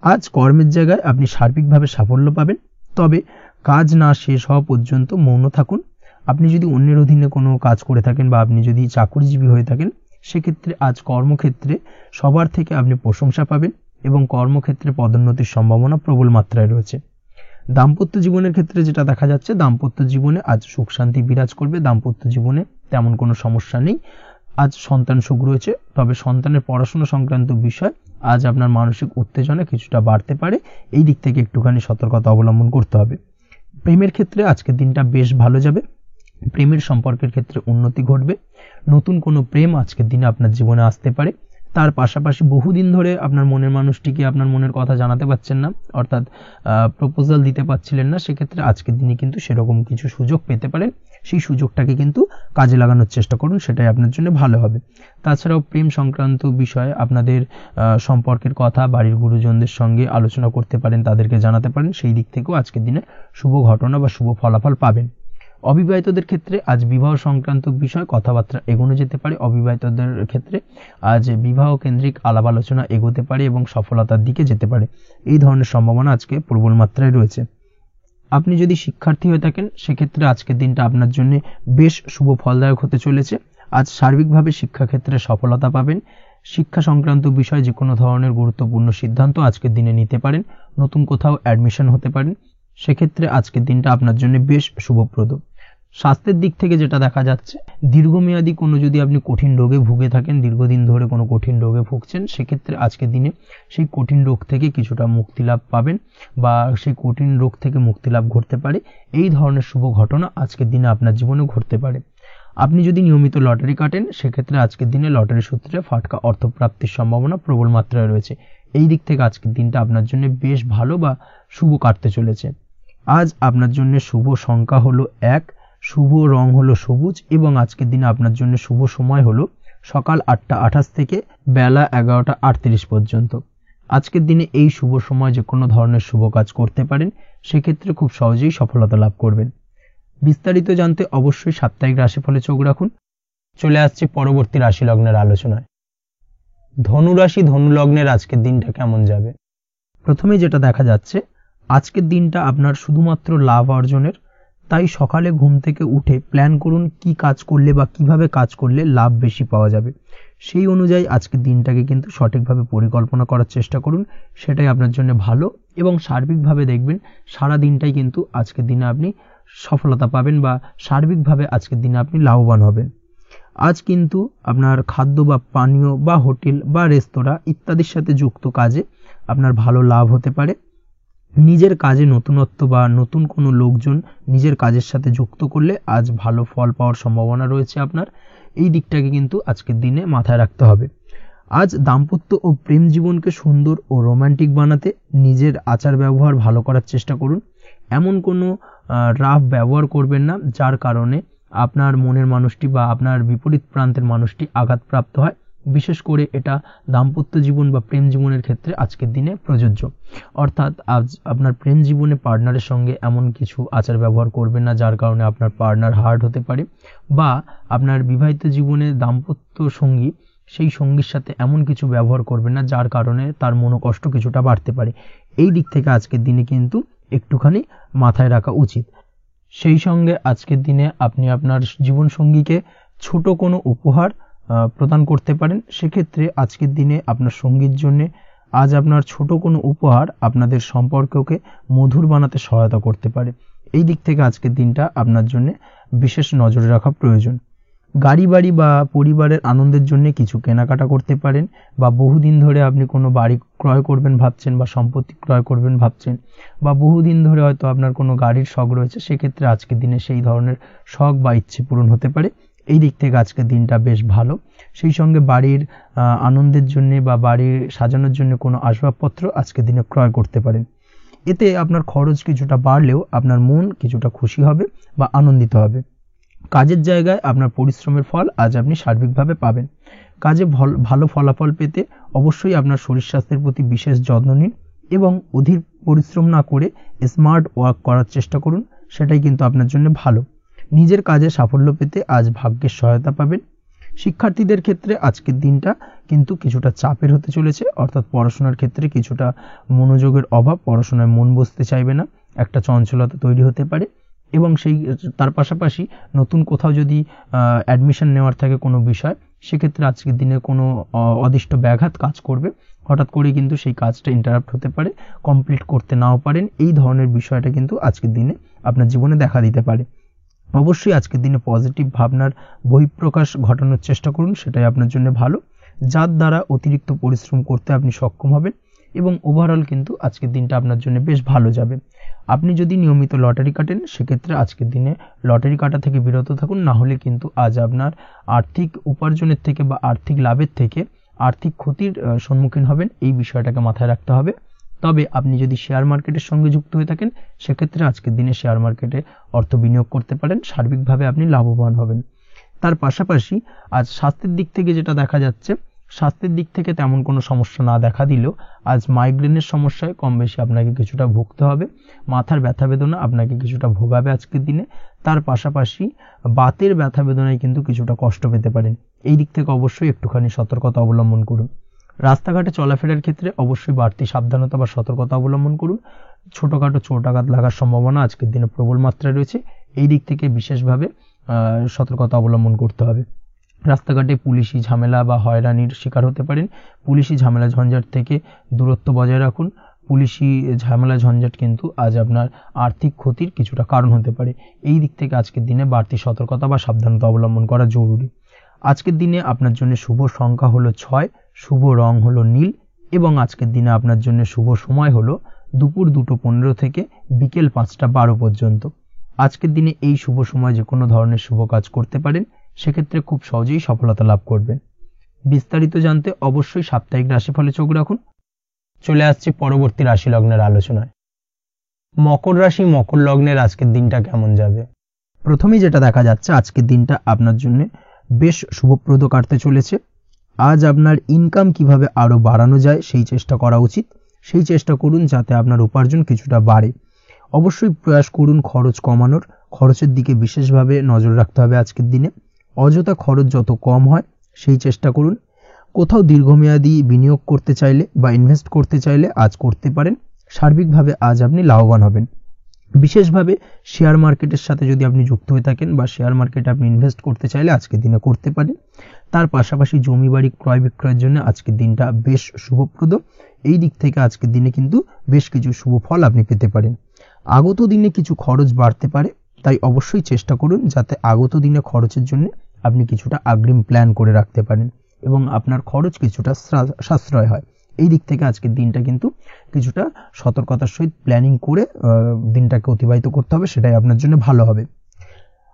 আজ কর্মের জায়গায় আপনি সার্বিকভাবে সাফল্য পাবেন, তবে কাজ না শেষ হওয়া পর্যন্ত মৌন থাকুন। আপনি যদি অন্যের অধীনে কোনো কাজ করে থাকেন বা আপনি যদি চাকরিজীবী হয়ে থাকেন, সেক্ষেত্রে আজ কর্মক্ষেত্রে সবার থেকে আপনি প্রশংসা পাবেন এবং কর্মক্ষেত্রে পদোন্নতির সম্ভাবনা প্রবল মাত্রায় রয়েছে। দাম্পত্য জীবনের ক্ষেত্রে যেটা দেখা যাচ্ছে, দাম্পত্য জীবনে আজ সুখ শান্তি বিরাজ করবে। দাম্পত্য জীবনে তেমন কোনো সমস্যা নেই। আজ সন্তান সুখ রয়েছে, তবে সন্তানের পড়াশোনা সংক্রান্ত বিষয় আজ আপনার মানসিক উত্তেজনা কিছুটা বাড়তে পারে। এই দিক থেকে একটুখানি সতর্কতা অবলম্বন করতে হবে। প্রেমের ক্ষেত্রে আজকের দিনটা বেশ ভালো যাবে। প্রেমের সম্পর্কের ক্ষেত্রে উন্নতি ঘটবে। নতুন কোনো প্রেম আজকের দিনে আপনার জীবনে আসতে পারে। তার পাশাপাশি বহুদিন ধরে আপনার মনের মানুষটিকে আপনার মনের কথা জানাতে পারছেন না, অর্থাৎ প্রপোজাল দিতে পারছিলেন না, সেক্ষেত্রে আজকের দিনে কিন্তু সেরকম কিছু সুযোগ পেতে পারেন। সেই সুযোগটাকে কিন্তু কাজে লাগানোর চেষ্টা করুন, সেটাই আপনার জন্য ভালো হবে। তাছাড়াও প্রেম সংক্রান্ত বিষয়ে আপনাদের সম্পর্কের কথা বাড়ির গুরুজনদের সঙ্গে আলোচনা করতে পারেন, তাদেরকে জানাতে পারেন। সেই দিক থেকেও আজকের দিনে শুভ ঘটনা বা শুভ ফলাফল পাবেন। অবিবাহিতদের ক্ষেত্রে আজ বিবাহ সংক্রান্ত বিষয় কথাবার্তা এগোনো যেতে পারে। অবিবাহিতদের ক্ষেত্রে আজ বিবাহ কেন্দ্রিক আলাপ আলোচনা এগোতে পারে এবং সফলতার দিকে যেতে পারে। এই ধরনের সম্ভাবনা আজকে প্রবল মাত্রায় রয়েছে। আপনি যদি শিক্ষার্থী হয়ে থাকেন, সেক্ষেত্রে আজকের দিনটা আপনার জন্য বেশ শুভ ফলদায়ক হতে চলেছে। আজ সার্বিকভাবে শিক্ষাক্ষেত্রে সফলতা পাবেন। শিক্ষা সংক্রান্ত বিষয় যে কোনো ধরনের গুরুত্বপূর্ণ সিদ্ধান্ত আজকের দিনে নিতে পারেন। নতুন কোথাও অ্যাডমিশন হতে পারেন, সেক্ষেত্রে আজকের দিনটা আপনার জন্য বেশ শুভপ্রদ। স্বাস্থ্যের দিক থেকে যেটা দেখা যাচ্ছে, দীর্ঘমেয়াদী কোনো যদি আপনি কঠিন রোগে ভুগে থাকেন, দীর্ঘদিন ধরে কোনো কঠিন রোগে ভুগছেন, সেক্ষেত্রে আজকের দিনে সেই কঠিন রোগ থেকে কিছুটা মুক্তি লাভ পাবেন বা সেই কঠিন রোগ থেকে মুক্তি লাভ ঘটতে পারে। এই ধরনের শুভ ঘটনা আজকের দিনে আপনার জীবনে ঘটতে পারে। আপনি যদি নিয়মিত লটারি কাটেন, সেক্ষেত্রে আজকের দিনে লটারি সূত্রে ফাটকা অর্থপ্রাপ্তির সম্ভাবনা প্রবল মাত্রায় রয়েছে। এই দিক থেকে আজকের দিনটা আপনার জন্য বেশ ভালো বা শুভ কাটতে চলেছে। আজ আপনার জন্য শুভ সংখ্যা হলো 1, শুভ রং হলো সবুজ এবং আজকের দিনে আপনার জন্য শুভ সময় হলো সকাল 8টা 28 থেকে বেলা 11টা 38 পর্যন্ত। আজকের দিনে এই শুভ সময় যে কোনো ধরনের শুভ কাজ করতে পারেন, সেক্ষেত্রে খুব সহজেই সফলতা লাভ করবেন। বিস্তারিত জানতে অবশ্যই সাপ্তাহিক রাশিফলে চোখ রাখুন। চলে আসছে পরবর্তী রাশি লগ্নের আলোচনায়। ধনু রাশি ধনু লগ্নের আজকের দিনটা কেমন যাবে? প্রথমে যেটা দেখা যাচ্ছে, আজকের দিনটা আপনার শুধুমাত্র লাভ অর্জনের। তাই সকালে ঘুম থেকে উঠে প্ল্যান করুন কি কাজ করলে বা কিভাবে কাজ করলে লাভ বেশি পাওয়া যাবে। সেই অনুযায়ী আজকের দিনটাকে কিন্তু সঠিকভাবে পরিকল্পনা করার চেষ্টা করুন, সেটাই আপনার জন্য ভালো। এবং সার্বিকভাবে দেখবেন সারা দিনটাই কিন্তু আজকের দিনে আপনি সফলতা পাবেন বা সার্বিকভাবে আজকের দিনে আপনি লাভবান হবেন। আজ কিন্তু আপনার খাদ্য বা পানীয় বা হোটেল বা রেস্তোরাঁ ইত্যাদির সাথে যুক্ত কাজে আপনার ভালো লাভ হতে পারে। নিজের কাজে নতুনত্ব বা নতুন কোনো লোকজন নিজের কাজের সাথে যুক্ত করলে আজ ভালো ফল পাওয়ার সম্ভাবনা রয়েছে আপনার। এই দিকটাকে কিন্তু আজকের দিনে মাথায় রাখতে হবে। আজ দাম্পত্য ও প্রেম জীবনকে সুন্দর ও রোমান্টিক বানাতে নিজের আচার ব্যবহার ভালো করার চেষ্টা করুন। এমন কোনো রাফ ব্যবহার করবেন না যার কারণে আপনার মনের মানুষটি বা আপনার বিপরীত প্রান্তের মানুষটি আঘাতপ্রাপ্ত হয়। বিশেষ করে এটা দাম্পত্য জীবন বা প্রেম জীবনের ক্ষেত্রে আজকের দিনে প্রযোজ্য। অর্থাৎ আজ আপনার প্রেম জীবনে পার্টনারের সঙ্গে এমন কিছু আচার ব্যবহার করবেন না যার কারণে আপনার পার্টনার হার্ট হতে পারে, বা আপনার বিবাহিত জীবনে দাম্পত্য সঙ্গী সেই সঙ্গীর সাথে এমন কিছু ব্যবহার করবেন না যার কারণে তার মনোকষ্ট কিছুটা বাড়তে পারে। এই দিক থেকে আজকের দিনে কিন্তু একটুখানি মাথায় রাখা উচিত। সেই সঙ্গে আজকের দিনে আপনি আপনার জীবনসঙ্গীকে ছোট কোনো উপহার প্রদান করতে পারেন। সেক্ষেত্রে আজকের দিনে আপনার সঙ্গীর জন্য আজ আপনার ছোট কোনো উপহার আপনাদের সম্পর্ককে মধুর বানাতে সহায়তা করতে পারে। এই দিক থেকে আজকের দিনটা আপনার জন্য বিশেষ নজরে রাখা প্রয়োজন। গাড়ি বাড়ি বা পরিবারের আনন্দের জন্য কিছু কেনাকাটা করতে পারেন, বা বহুদিন ধরে আপনি কোনো বাড়ি ক্রয় করবেন ভাবছেন বা সম্পত্তি ক্রয় করবেন ভাবছেন, বা বহুদিন ধরে হয়তো আপনার কোনো গাড়ির শখ রয়েছে, সেক্ষেত্রে আজকের দিনে সেই ধরনের শখ বা ইচ্ছে পূরণ হতে পারে। এই দিক থেকে আজকের দিনটা বেশ ভালো। সেই সঙ্গে বাড়ির আনন্দের জন্য বা বাড়ির সাজানোর জন্য কোনো আসবাবপত্র আজকের দিনে ক্রয় করতে পারেন। এতে আপনার খরচ কিছুটা বাড়লেও আপনার মন কিছুটা খুশি হবে বা আনন্দিত হবে। কাজের জায়গায় আপনার পরিশ্রমের ফল আজ আপনি সার্বিকভাবে পাবেন। কাজে ভালো ফলাফল পেতে অবশ্যই আপনার শরীর স্বাস্থ্যের প্রতি বিশেষ যত্ন নিন এবং অধিক পরিশ্রম না করে স্মার্ট ওয়ার্ক করার চেষ্টা করুন, সেটাই কিন্তু আপনার জন্য ভালো। নিজের কাজে সাফল্য পেতে আজ ভাগ্যের সহায়তা পাবেন। শিক্ষার্থীদের ক্ষেত্রে আজকের দিনটা কিন্তু কিছুটা চাপের হতে চলেছে, অর্থাৎ পড়াশোনার ক্ষেত্রে কিছুটা মনোযোগের অভাব, পড়াশোনায় মন বসতে চাইবে না, একটা চঞ্চলতা তৈরি হতে পারে। এবং তার পাশাপাশি নতুন কোথাও যদি অ্যাডমিশন নেওয়ার থাকে কোনো বিষয়, সেক্ষেত্রে আজকের দিনে কোনো অদিষ্ট ব্যাঘাত কাজ করবে, হঠাৎ করে কিন্তু সেই কাজটা ইন্টারাপ্ট হতে পারে, কমপ্লিট করতে নাও পারেন। এই ধরনের বিষয়টা কিন্তু আজকের দিনে আপনার জীবনে দেখা দিতে পারে। অবশ্যই আজকের দিনে পজিটিভ ভাবনার বহিঃপ্রকাশ ঘটানোর চেষ্টা করুন, সেটাই আপনার জন্য ভালো, যার দ্বারা অতিরিক্ত পরিশ্রম করতে আপনি সক্ষম হবেন এবং ওভারঅল কিন্তু আজকের দিনটা আপনার জন্য বেশ ভালো যাবে। আপনি যদি নিয়মিত লটারি কাটেন, সেক্ষেত্রে আজকের দিনে লটারি কাটা থেকে বিরত থাকুন, না হলে কিন্তু আজ আপনার আর্থিক উপার্জনের থেকে বা আর্থিক লাভের থেকে আর্থিক ক্ষতির সম্মুখীন হবেন, এই বিষয়টাকে মাথায় রাখতে হবে। তবে আপনি যদি শেয়ার মার্কেটের সঙ্গে যুক্ত হয়ে থাকেন, সেক্ষেত্রে আজকের দিনে শেয়ার মার্কেটে অর্থ বিনিয়োগ করতে পারেন, সার্বিকভাবে আপনি লাভবান হবেন। তার পাশাপাশি আজ স্বাস্থ্যের দিক থেকে যেটা দেখা যাচ্ছে, স্বাস্থ্যের দিক থেকে তেমন কোনো সমস্যা না দেখা দিলেও আজ মাইগ্রেনের সমস্যায় কম বেশি আপনাকে কিছুটা ভুগতে হবে, মাথার ব্যথা বেদনা আপনাকে কিছুটা ভোগাবে আজকের দিনে। তার পাশাপাশি বাতের ব্যথা বেদনায় কিন্তু কিছুটা কষ্ট পেতে পারেন, এই দিক থেকে অবশ্যই একটুখানি সতর্কতা অবলম্বন করুন। রাস্তাঘাটে চলাফেরার ক্ষেত্রে অবশ্যই বাড়তি সাবধানতা বা সতর্কতা অবলম্বন করুন। ছোটখাটো চোট আঘাত লাগার সম্ভাবনা আজকের দিনে প্রবল মাত্রায় রয়েছে, এই দিক থেকে বিশেষভাবে সতর্কতা অবলম্বন করতে হবে। রাস্তাঘাটে পুলিশি ঝামেলা বা হয়রানির শিকার হতে পারেন, পুলিশি ঝামেলা ঝঞ্ঝাট থেকে দূরত্ব বজায় রাখুন। পুলিশি ঝামেলা ঝঞ্ঝাট কিন্তু আজ আপনার আর্থিক ক্ষতির কিছুটা কারণ হতে পারে, এই দিক থেকে আজকের দিনে বাড়তি সতর্কতা বা সাবধানতা অবলম্বন করা জরুরি। আজকের দিনে আপনার জন্য শুভ সংখ্যা হলো 6, শুভ রং হলো নীল এবং আজকের দিনে আপনার জন্য শুভ সময় হলো দুপুর 2:15 থেকে বিকেল 5:12 পর্যন্ত। আজকের দিনে এই শুভ সময় যে কোনো ধরনের শুভ কাজ করতে পারেন, সেক্ষেত্রে খুব সহজেই সফলতা লাভ করবেন। বিস্তারিত জানতে অবশ্যই সাপ্তাহিক রাশিফলে চোখ রাখুন। চলে আসছি পরবর্তী রাশি লগ্নের আলোচনায়। মকর রাশি, মকর লগ্নের আজকের দিনটা কেমন যাবে? প্রথমেই যেটা দেখা যাচ্ছে, আজকের দিনটা আপনার জন্য বেশ শুভপ্রদ কাটতে চলেছে। আজ আপনার ইনকাম কিভাবে আরো বাড়ানো যায় সেই চেষ্টা করা উচিত, সেই চেষ্টা করুন যাতে আপনার উপার্জন কিছুটা বাড়ে। অবশ্যই প্রয়াস করুন খরচ কমানোর, খরচের দিকে বিশেষভাবে নজর রাখতে হবে আজকের দিনে। অযথা খরচ যত কম হয় সেই চেষ্টা করুন। কোথাও দীর্ঘমেয়াদী বিনিয়োগ করতে চাইলে বা ইনভেস্ট করতে চাইলে আজ করতে পারেন, সার্বিকভাবে আজ আপনি লাভবান হবেন। বিশেষভাবে শেয়ার মার্কেটের সাথে যদি আপনি যুক্ত হয়ে থাকেন বা শেয়ার মার্কেটে আপনি ইনভেস্ট করতে চাইলে আজকের দিনে করতে পারেন। তার পাশাপাশি জমি বাড়ি ক্রয় বিক্রয়ের জন্য আজকের দিনটা বেশ শুভপ্রদ, এই দিক থেকে আজকের দিনে কিন্তু বেশ কিছু শুভ ফল আপনি পেতে পারেন। আগত দিনে কিছু খরচ বাড়তে পারে, তাই অবশ্যই চেষ্টা করুন যাতে আগত দিনে খরচের জন্য আপনি কিছুটা অগ্রিম প্ল্যান করে রাখতে পারেন এবং আপনার খরচ কিছুটা সাশ্রয় হয়। এই দিক থেকে আজকের দিনটা কিন্তু কিছুটা সতর্কতার সহিত প্ল্যানিং করে দিনটাকে অতিবাহিত করতে হবে, সেটাই আপনার জন্য ভালো হবে।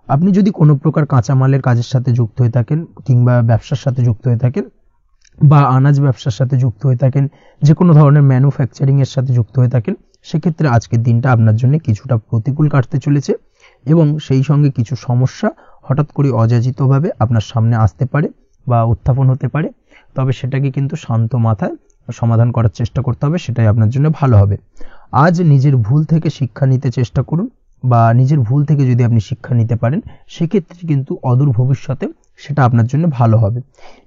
আপনি যদি কোনো প্রকার কাঁচামালের কাজের সাথে যুক্ত হয়ে থাকেন কিংবা ব্যবসার সাথে যুক্ত হয়ে থাকেন বা আনাজ ব্যবসার সাথে যুক্ত হয়ে থাকেন, যে কোনো ধরনের ম্যানুফ্যাকচারিং এর সাথে যুক্ত হয়ে থাকেন, সেক্ষেত্রে আজকের দিনটা আপনার জন্য কিছুটা প্রতিকূল কাটতে চলেছে এবং সেই সঙ্গে কিছু সমস্যা হঠাৎ করে অযাচিতভাবে আপনার সামনে আসতে পারে বা উত্থাপন হতে পারে, তবে সেটাকে কিন্তু শান্ত মাথায় সমাধান করার চেষ্টা করতে হবে, সেটাই আপনার জন্য ভালো হবে। আজ নিজের ভুল থেকে শিক্ষা নিতে চেষ্টা করুন বা নিজের ভুল থেকে যদি আপনি শিক্ষা নিতে পারেন, সেক্ষেত্রে কিন্তু অদূর ভবিষ্যতে সেটা আপনার জন্য ভালো হবে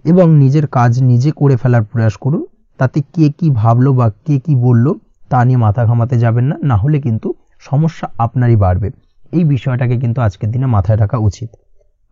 এবং নিজের কাজ নিজে করে ফেলার প্রয়াস করুন। তাতে কে কি ভাবলো বা কে কি বললো তা নিয়ে মাথা ঘামাতে যাবেন না, না হলে কিন্তু সমস্যা আপনারই বাড়বে। এই বিষয়টাকে কিন্তু আজকের দিনে মাথায় রাখা উচিত।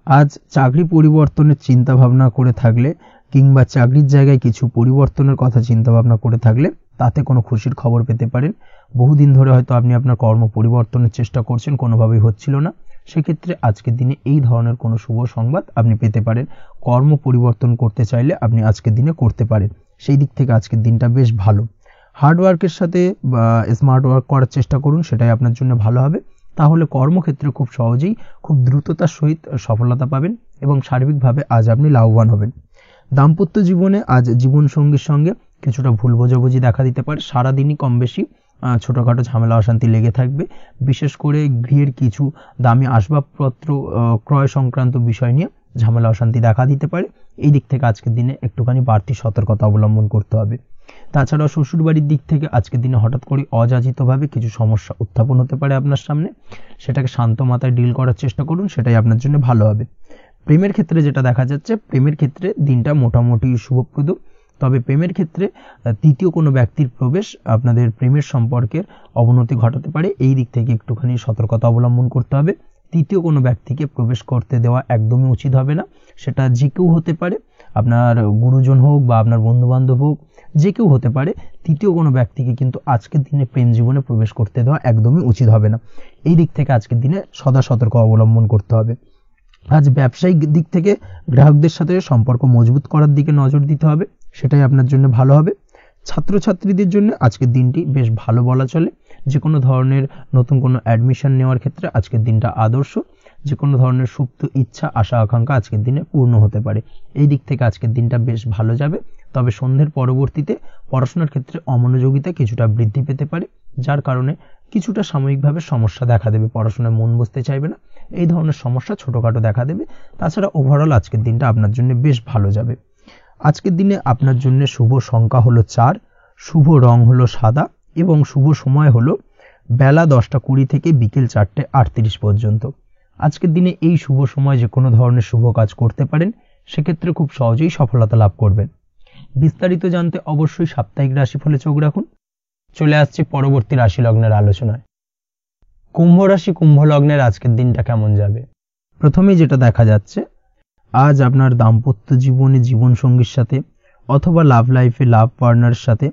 আজ চাকরি পরিবর্তনের চিন্তা ভাবনা করে থাকলে কিংবা চাকরির জায়গায় কিছু পরিবর্তনের কথা চিন্তা ভাবনা করে থাকলে তাতে কোনো খুশির খবর পেতে পারেন। বহুদিন ধরে হয়তো আপনি আপনার কর্ম পরিবর্তনের চেষ্টা করছেন, কোনোভাবেই হচ্ছিল না, সেক্ষেত্রে আজকের দিনে এই ধরনের কোনো শুভ সংবাদ আপনি পেতে পারেন। কর্ম পরিবর্তন করতে চাইলে আপনি আজকের দিনে করতে পারেন, সেই দিক থেকে আজকের দিনটা বেশ ভালো। হার্ডওয়ার্কের সাথে বা স্মার্ট ওয়ার্ক করার চেষ্টা করুন, সেটাই আপনার জন্য ভালো হবে। তাহলে কর্মক্ষেত্রে খুব সহজেই খুব দ্রুততার সহিত সফলতা পাবেন এবং সার্বিকভাবে আজ আপনি লাভবান হবেন। দাম্পত্য জীবনে আজ জীবনসঙ্গীর সঙ্গে কিছুটা ভুল বোঝাবুঝি দেখা দিতে পারে, সারাদিনই কম বেশি ছোটোখাটো ঝামেলা অশান্তি লেগে থাকবে। বিশেষ করে গৃহের কিছু দামি আসবাবপত্র ক্রয় সংক্রান্ত বিষয় নিয়ে ঝামেলা অশান্তি দেখা দিতে পারে, এই দিক থেকে আজকের দিনে একটুখানি বাড়তি সতর্কতা অবলম্বন করতে হবে। তাছাড়াও শ্বশুরবাড়ির দিক থেকে আজকের দিনে হঠাৎ করে অযাচিতভাবে কিছু সমস্যা উত্থাপন হতে পারে আপনার সামনে, সেটাকে শান্ত মাথায় ডিল করার চেষ্টা করুন, সেটাই আপনার জন্য ভালো হবে। প্রেমের ক্ষেত্রে যেটা দেখা যাচ্ছে, প্রেমের ক্ষেত্রে দিনটা মোটামুটি শুভপ্রদ, তবে প্রেমের ক্ষেত্রে তৃতীয় কোনো ব্যক্তির প্রবেশ আপনাদের প্রেমের সম্পর্কের অবনতি ঘটাতে পারে। এই দিক থেকে একটুখানি সতর্কতা অবলম্বন করতে হবে। তৃতীয় কোনো ব্যক্তিকে প্রবেশ করতে দেওয়া একদমই উচিত হবে না। সেটা যে কেউ হতে পারে, আপনার গুরুজন হোক বা আপনার বন্ধুবান্ধব হোক, যে কেউ হতে পারে। তৃতীয় কোনো ব্যক্তিকে কিন্তু আজকের দিনে প্রেম জীবনে প্রবেশ করতে দেওয়া একদমই উচিত হবে না। এই দিক থেকে আজকের দিনে সদা সতর্ক অবলম্বন করতে হবে। আজ ব্যবসায়িক দিক থেকে গ্রাহকদের সাথে সম্পর্ক মজবুত করার দিকে নজর দিতে হবে, সেটাই আপনার জন্য ভালো হবে। ছাত্রছাত্রীদের জন্য আজকের দিনটি বেশ ভালো বলা চলে। যে কোনো ধরনের নতুন কোনো অ্যাডমিশন নেওয়ার ক্ষেত্রে আজকের দিনটা আদর্শ। যে কোনো ধরনের সুপ্ত ইচ্ছা, আশা আকাঙ্ক্ষা আজকের দিনে পূর্ণ হতে পারে। এই দিক থেকে আজকের দিনটা বেশ ভালো যাবে। তবে সন্ধ্যের পরবর্তীতে পড়াশোনার ক্ষেত্রে অমনোযোগিতা কিছুটা বৃদ্ধি পেতে পারে, যার কারণে কিছুটা সাময়িকভাবে সমস্যা দেখা দেবে, পড়াশোনায় মন বসতে চাইবে না, এই ধরনের সমস্যা ছোটোখাটো দেখা দেবে। তাছাড়া ওভারঅল আজকের দিনটা আপনার জন্য বেশ ভালো যাবে। আজকের দিনে আপনার জন্য শুভ সংখ্যা হলো 4, শুভ রং হলো সাদা এবং শুভ সময় হলো বেলা 10:20 থেকে বিকেল 4:38 পর্যন্ত। আজকের দিনে এই শুভ সময় যে কোনো ধরনের শুভ কাজ করতে পারেন, সেক্ষেত্রে খুব সহজেই সফলতা লাভ করবেন। বিস্তারিত জানতে অবশ্যই সাপ্তাহিক রাশিফলে চোখ রাখুন। চলে আসছে পরবর্তী রাশি লগ্নের আলোচনায়। কুম্ভ রাশি, কুম্ভ লগ্নের আজকের দিনটা কেমন যাবে? প্রথমেই যেটা দেখা যাচ্ছে, আজ আপনার দাম্পত্য জীবনে জীবনসঙ্গীর সাথে অথবা লাভ লাইফে লাভ পার্টনারের সাথে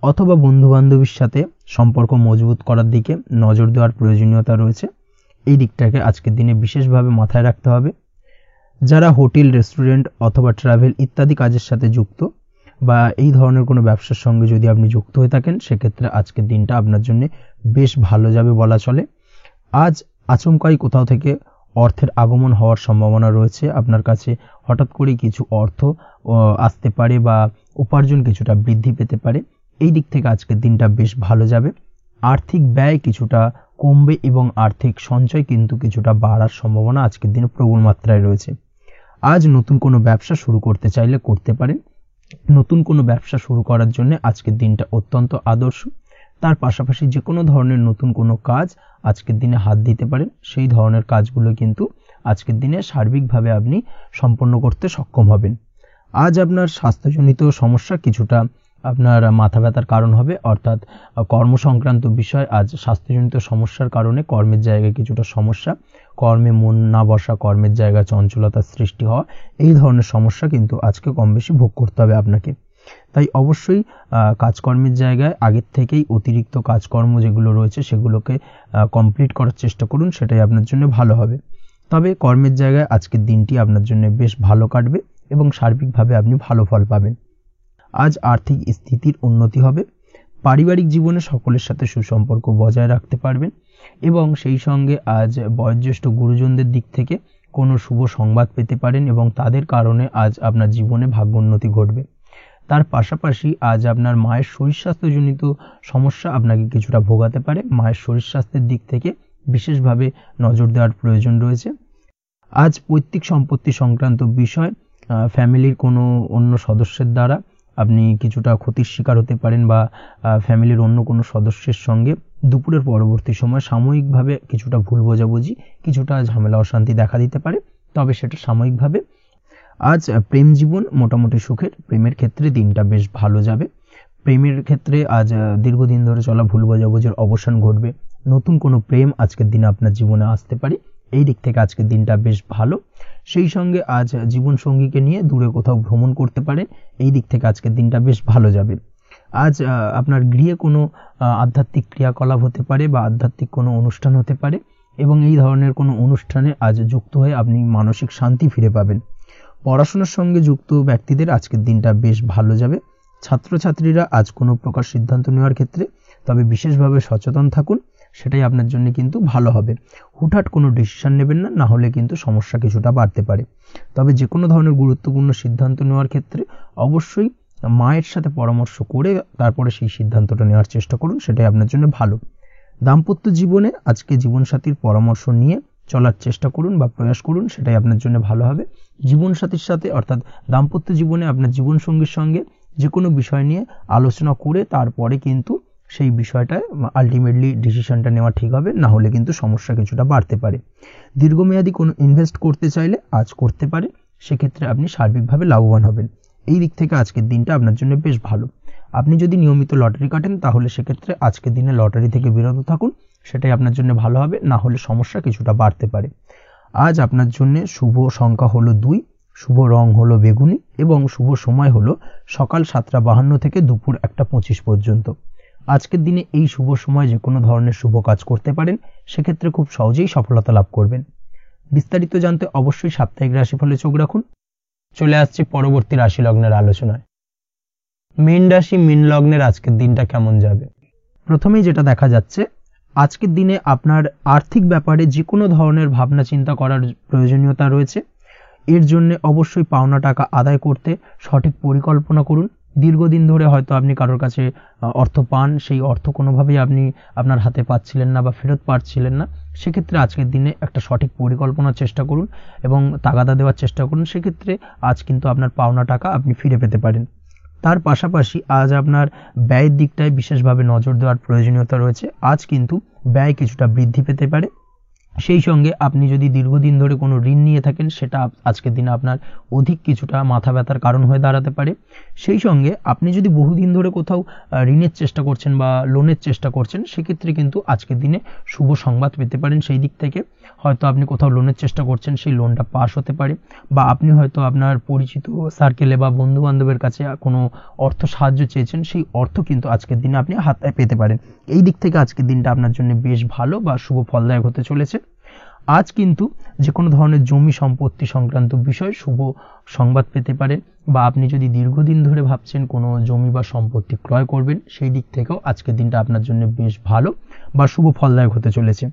অথবা বন্ধু বান্ধবীর সাথে সম্পর্ক মজবুত করার দিকে নজর দেওয়ার প্রয়োজনীয়তা রয়েছে। এই দিকটাকে আজকের দিনে বিশেষভাবে মাথায় রাখতে হবে। যারা হোটেল, রেস্টুরেন্ট অথবা ট্রাভেল ইত্যাদি কাজের সাথে যুক্ত বা এই ধরনের কোনো ব্যবসার সঙ্গে যদি আপনি যুক্ত হয়ে থাকেন, সেক্ষেত্রে আজকের দিনটা আপনার জন্য বেশ ভালো যাবে বলা চলে। আজ আচমকাই কোথাও থেকে অর্থের আগমন হওয়ার সম্ভাবনা রয়েছে। আপনার কাছে হঠাৎ করে কিছু অর্থ আসতে পারে বা উপার্জন কিছুটা বৃদ্ধি পেতে পারে। এই দিক থেকে আজকের দিনটা বেশ ভালো যাবে। আর্থিক ব্যয় কিছুটা কমবে এবং আর্থিক সঞ্চয় কিন্তু কিছুটা বাড়ার সম্ভাবনা আজকের দিনে প্রবল মাত্রায় রয়েছে। আজ নতুন কোনো ব্যবসা শুরু করতে চাইলে করতে পারেন। নতুন কোনো ব্যবসা শুরু করার জন্য আজকের দিনটা অত্যন্ত আদর্শ। তার পাশাপাশি যে কোনো ধরনের নতুন কোনো কাজ আজকের দিনে হাত দিতে পারেন। সেই ধরনের কাজগুলো কিন্তু আজকের দিনে সার্বিকভাবে আপনি সম্পন্ন করতে সক্ষম হবেন। আজ আপনার স্বাস্থ্যজনিত সমস্যা কিছুটা আপনার মাথা ব্যথার কারণ হবে, অর্থাৎ কর্ম সংক্রান্ত বিষয়। আজ স্বাস্থ্যজনিত সমস্যার কারণে কর্মের জায়গায় কিছুটা সমস্যা, কর্মে মন না বসা, কর্মের জায়গায় চঞ্চলতার সৃষ্টি হওয়া, এই ধরনের সমস্যা কিন্তু আজকে কম বেশি ভোগ করতে হবে আপনাকে। তাই অবশ্যই কাজকর্মের জায়গায় আগের থেকেই অতিরিক্ত কাজকর্ম যেগুলো রয়েছে সেগুলোকে কমপ্লিট করার চেষ্টা করুন, সেটাই আপনার জন্য ভালো হবে। তবে কর্মের জায়গায় আজকের দিনটি আপনার জন্য বেশ ভালো কাটবে এবং সার্বিকভাবে আপনি ভালো ফল পাবেন। আজ আর্থিক স্থিতির উন্নতি হবে। পারিবারিক জীবনে সকলের সাথে সুসম্পর্ক বজায় রাখতে পারবেন এবং সেই সঙ্গে আজ বয়োজ্যেষ্ঠ গুরুজনদের দিক থেকে কোনো শুভ সংবাদ পেতে পারেন এবং তাদের কারণে আজ আপনার জীবনে ভাগ্যোন্নতি ঘটবে। তার পাশাপাশি আজ আপনার মায়ের শরীর স্বাস্থ্যজনিত সমস্যা আপনাকে কিছুটা ভোগাতে পারে। মায়ের শরীর স্বাস্থ্যের দিক থেকে বিশেষভাবে নজর দেওয়ার প্রয়োজন রয়েছে। আজ পৈতৃক সম্পত্তি সংক্রান্ত বিষয়, ফ্যামিলির কোনো অন্য সদস্যের দ্বারা আপনি কিছুটা ক্ষতির শিকার হতে পারেন বা ফ্যামিলির অন্য কোনো সদস্যের সঙ্গে দুপুরের পরবর্তী সময় সাময়িকভাবে কিছুটা ভুল বোঝাবুঝি, কিছুটা ঝামেলা অশান্তি দেখা দিতে পারে, তবে সেটা সাময়িকভাবে। আজ প্রেম জীবন মোটামুটি সুখের। প্রেমের ক্ষেত্রে দিনটা বেশ ভালো যাবে। প্রেমের ক্ষেত্রে আজ দীর্ঘদিন ধরে চলা ভুল বোঝাবুঝির অবসান ঘটবে। নতুন কোনো প্রেম আজকের দিনে আপনার জীবনে আসতে পারে। এই দিক থেকে আজকের দিনটা বেশ ভালো। সেই সঙ্গে আজ জীবন সঙ্গীকে নিয়ে দূরে কোথাও ভ্রমণ করতে পারেন। এই দিক থেকে আজকের দিনটা বেশ ভালো যাবে। আজ আপনার গৃহে কোনো আধ্যাত্মিক ক্রিয়াকলাপ হতে পারে বা আধ্যাত্মিক কোনো অনুষ্ঠান হতে পারে এবং এই ধরনের কোনো অনুষ্ঠানে আজ যুক্ত হয়ে আপনি মানসিক শান্তি ফিরে পাবেন। পড়াশোনার সঙ্গে যুক্ত ব্যক্তিদের আজকের দিনটা বেশ ভালো যাবে। ছাত্রছাত্রীরা আজ কোনো প্রকার সিদ্ধান্ত নেওয়ার ক্ষেত্রে তবে বিশেষভাবে সচেতন থাকুন, সেটাই আপনার জন্য কিন্তু ভালো হবে। হুটহাট কোনো ডিসিশন নেবেন না, না হলে কিন্তু সমস্যা কিছুটা বাড়তে পারে। তবে যে কোনো ধরনের গুরুত্বপূর্ণ সিদ্ধান্ত নেওয়ার ক্ষেত্রে অবশ্যই মায়ের সাথে পরামর্শ করে তারপরে সেই সিদ্ধান্তটা নেওয়ার চেষ্টা করুন, সেটাই আপনার জন্য ভালো। দাম্পত্য জীবনে আজকে জীবনসাথীর পরামর্শ নিয়ে চলার চেষ্টা করুন বা প্রয়াস করুন, সেটাই আপনার জন্য ভালো হবে। জীবনসাথীর সাথে অর্থাৎ দাম্পত্য জীবনে আপনার জীবনসঙ্গীর সঙ্গে যে কোনো বিষয় নিয়ে আলোচনা করে তারপরে কিন্তু সেই বিষয়টায় আলটিমেটলি ডিসিশনটা নেওয়া ঠিক হবে, না হলে কিন্তু সমস্যা কিছুটা বাড়তে পারে। দীর্ঘমেয়াদী কোনো ইনভেস্ট করতে চাইলে আজ করতে পারে, সেক্ষেত্রে আপনি সার্বিকভাবে লাভবান হবেন। এই দিক থেকে আজকের দিনটা আপনার জন্য বেশ ভালো। আপনি যদি নিয়মিত লটারি কাটেন তাহলে সেক্ষেত্রে আজকের দিনে লটারি থেকে বিরত থাকুন, সেটাই আপনার জন্য ভালো হবে, না হলে সমস্যা কিছুটা বাড়তে পারে। আজ আপনার জন্য শুভ সংখ্যা হলো 2, শুভ রং হলো বেগুনি এবং শুভ সময় হলো সকাল 7:52 থেকে দুপুর 1:25 পর্যন্ত। আজকের দিনে এই শুভ সময় যে কোনো ধরনের শুভ কাজ করতে পারেন, সেক্ষেত্রে খুব সহজেই সফলতা লাভ করবেন। বিস্তারিত জানতে অবশ্যই সাপ্তাহিক রাশিফলে চোখ রাখুন। চলে আসছে পরবর্তী রাশি লগ্নের আলোচনায়। মীন রাশি মীন লগ্নের আজকের দিনটা কেমন যাবে? প্রথমেই যেটা দেখা যাচ্ছে, আজকের দিনে আপনার আর্থিক ব্যাপারে যে কোনো ধরনের ভাবনা চিন্তা করার প্রয়োজনীয়তা রয়েছে। এর জন্য অবশ্যই পাওনা টাকা আদায় করতে সঠিক পরিকল্পনা করুন। দীর্ঘদিন ধরে হয়তো আপনি কারোর কাছে অর্থ পান, সেই অর্থ কোনোভাবেই আপনি আপনার হাতে পাচ্ছিলেন না বা ফেরত পাচ্ছিলেন না, সেক্ষেত্রে আজকের দিনে একটা সঠিক পরিকল্পনার চেষ্টা করুন এবং তাগাদা দেওয়ার চেষ্টা করুন। সেক্ষেত্রে আজ কিন্তু আপনার পাওনা টাকা আপনি ফিরে পেতে পারেন। তার পাশাপাশি আজ আপনার ব্যয়ের দিকটায় বিশেষভাবে নজর দেওয়ার প্রয়োজনীয়তা রয়েছে। আজ কিন্তু ব্যয় কিছুটা বৃদ্ধি পেতে পারে। সেই সঙ্গে আপনি যদি দীর্ঘদিন ধরে কোনো ঋণ নিয়ে থাকেন, সেটা আজকের দিনে আপনার অধিক কিছুটা মাথা ব্যথার কারণ হয়ে দাঁড়াতে পারে। সেই সঙ্গে আপনি যদি বহুদিন ধরে কোথাও ঋণের চেষ্টা করছেন বা লোনের চেষ্টা করছেন, সেক্ষেত্রে কিন্তু আজকের দিনে শুভ সংবাদ পেতে পারেন। সেই দিক থেকে হয়তো আপনি কোথাও লোনের চেষ্টা করছেন, সেই লোনটা পাস হতে পারে, বা আপনি হয়তো আপনার পরিচিত সার্কেলে বা বন্ধু বান্ধবের কাছে কোনো অর্থ সাহায্য চেয়েছেন, সেই অর্থ কিন্তু আজকের দিনে আপনি হাতে পেতে পারেন। এই দিক থেকে আজকের দিনটা আপনার জন্য বেশ ভালো বা শুভ ফলদায়ক হতে চলেছে। আজ কিন্তু যে কোনো ধরনের জমি সম্পত্তি সংক্রান্ত বিষয় শুভ সংবাদ পেতে পারেন, বা আপনি যদি দীর্ঘদিন ধরে ভাবছেন কোনো জমি বা সম্পত্তি ক্রয় করবেন, সেই দিক থেকেও আজকের দিনটা আপনার জন্য বেশ ভালো বা শুভ ফলদায়ক হতে চলেছে।